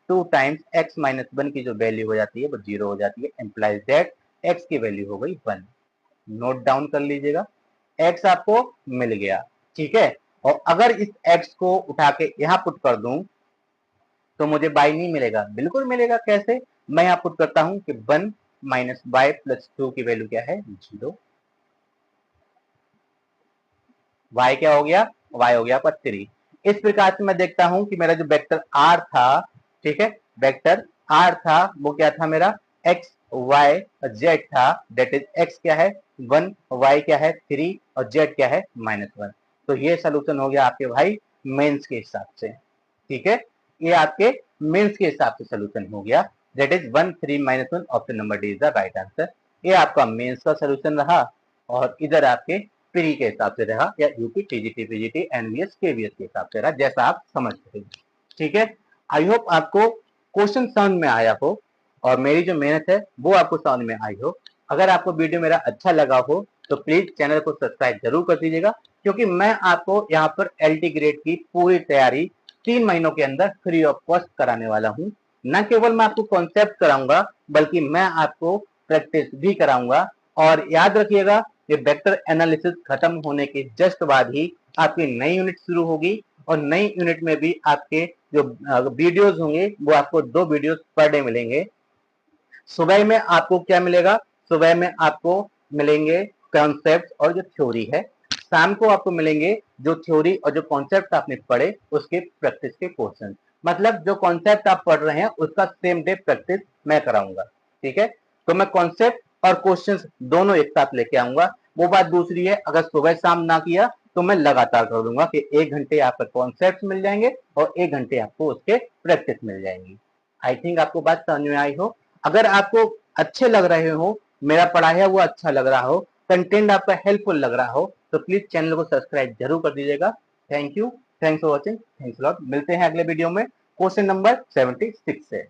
2 टाइम्स एक्स माइनस 1 की जो वैल्यू हो जाती है वो 0 हो जाती है, एम्प्लाइज दैट एक्स की वैल्यू हो गई 1। नोट डाउन कर लीजिएगा, एक्स आपको मिल गया, ठीक है, और अगर इस एक्स को उठा के यहाँ पुट कर दूं तो मुझे बाई नहीं मिलेगा, बिल्कुल मिलेगा, कैसे, मैं यहाँ पुट करता हूँ कि 1 माइनस बाई प्लस 2 की वैल्यू क्या है 0, y क्या हो गया, y हो गया आपका 3। इस प्रकार से मैं देखता हूं कि मेरा जो वेक्टर r था, ठीक है, वेक्टर r था वो क्या था मेरा x y z था, दैट इज x क्या है 1, y क्या है 3 और z क्या है -1। तो ये सोल्यूशन हो गया आपके भाई मेंस के हिसाब से, ठीक है, ये आपके मेंस के हिसाब से सोल्यूशन हो गया, that is 1 3 -1, option number D is the right answer. ये आपका मेंस का सोल्यूशन रहा, और इधर आपके प्री के हिसाब से रहा, या UP TGT PGT NVS KVS के हिसाब से रहा, जैसा आप समझ सके, ठीक है। आई होप आपको क्वेश्चन समझ में आया हो और मेरी जो मेहनत है वो आपको समझ में आई हो। अगर आपको वीडियो मेरा अच्छा लगा हो तो प्लीज चैनल को सब्सक्राइब जरूर कर दीजिएगा, क्योंकि मैं आपको यहाँ पर एलटी ग्रेड की पूरी तैयारी 3 महीनों के अंदर फ्री ऑफ कॉस्ट कराने वाला हूँ। न केवल मैं आपको कॉन्सेप्ट कराऊंगा बल्कि मैं आपको प्रैक्टिस भी कराऊंगा, और याद रखिएगा ये वेक्टर एनालिसिस खत्म होने के जस्ट बाद ही आपकी नई यूनिट शुरू होगी, और नई यूनिट में भी आपके जो वीडियोस होंगे वो आपको 2 वीडियोस पर डे मिलेंगे। सुबह में आपको क्या मिलेगा, सुबह में आपको मिलेंगे कॉन्सेप्ट और जो थ्योरी है, शाम को आपको मिलेंगे जो थ्योरी और जो कॉन्सेप्ट आपने पढ़े उसके प्रैक्टिस के क्वेश्चन। मतलब जो कॉन्सेप्ट आप पढ़ रहे हैं उसका सेम डे प्रैक्टिस मैं कराऊंगा। ठीक है, तो मैं कॉन्सेप्ट और क्वेश्चंस दोनों एक साथ लेके आऊंगा। वो बात दूसरी है, अगर सुबह शाम ना किया तो मैं लगातार कर दूंगा कि 1 घंटे आपको कॉन्सेप्ट मिल जाएंगे और 1 घंटे आपको उसके प्रैक्टिस मिल जाएंगी। आई थिंक आपको बात समझ में आई हो। अगर आपको अच्छे लग रहे हो, मेरा पढ़ाया हुआ अच्छा लग रहा हो, कंटेंट आपका हेल्पफुल लग रहा हो, तो प्लीज चैनल को सब्सक्राइब जरूर कर दीजिएगा। Thank you, thanks for watching, thanks lot. मिलते हैं अगले वीडियो में क्वेश्चन नंबर 76 से।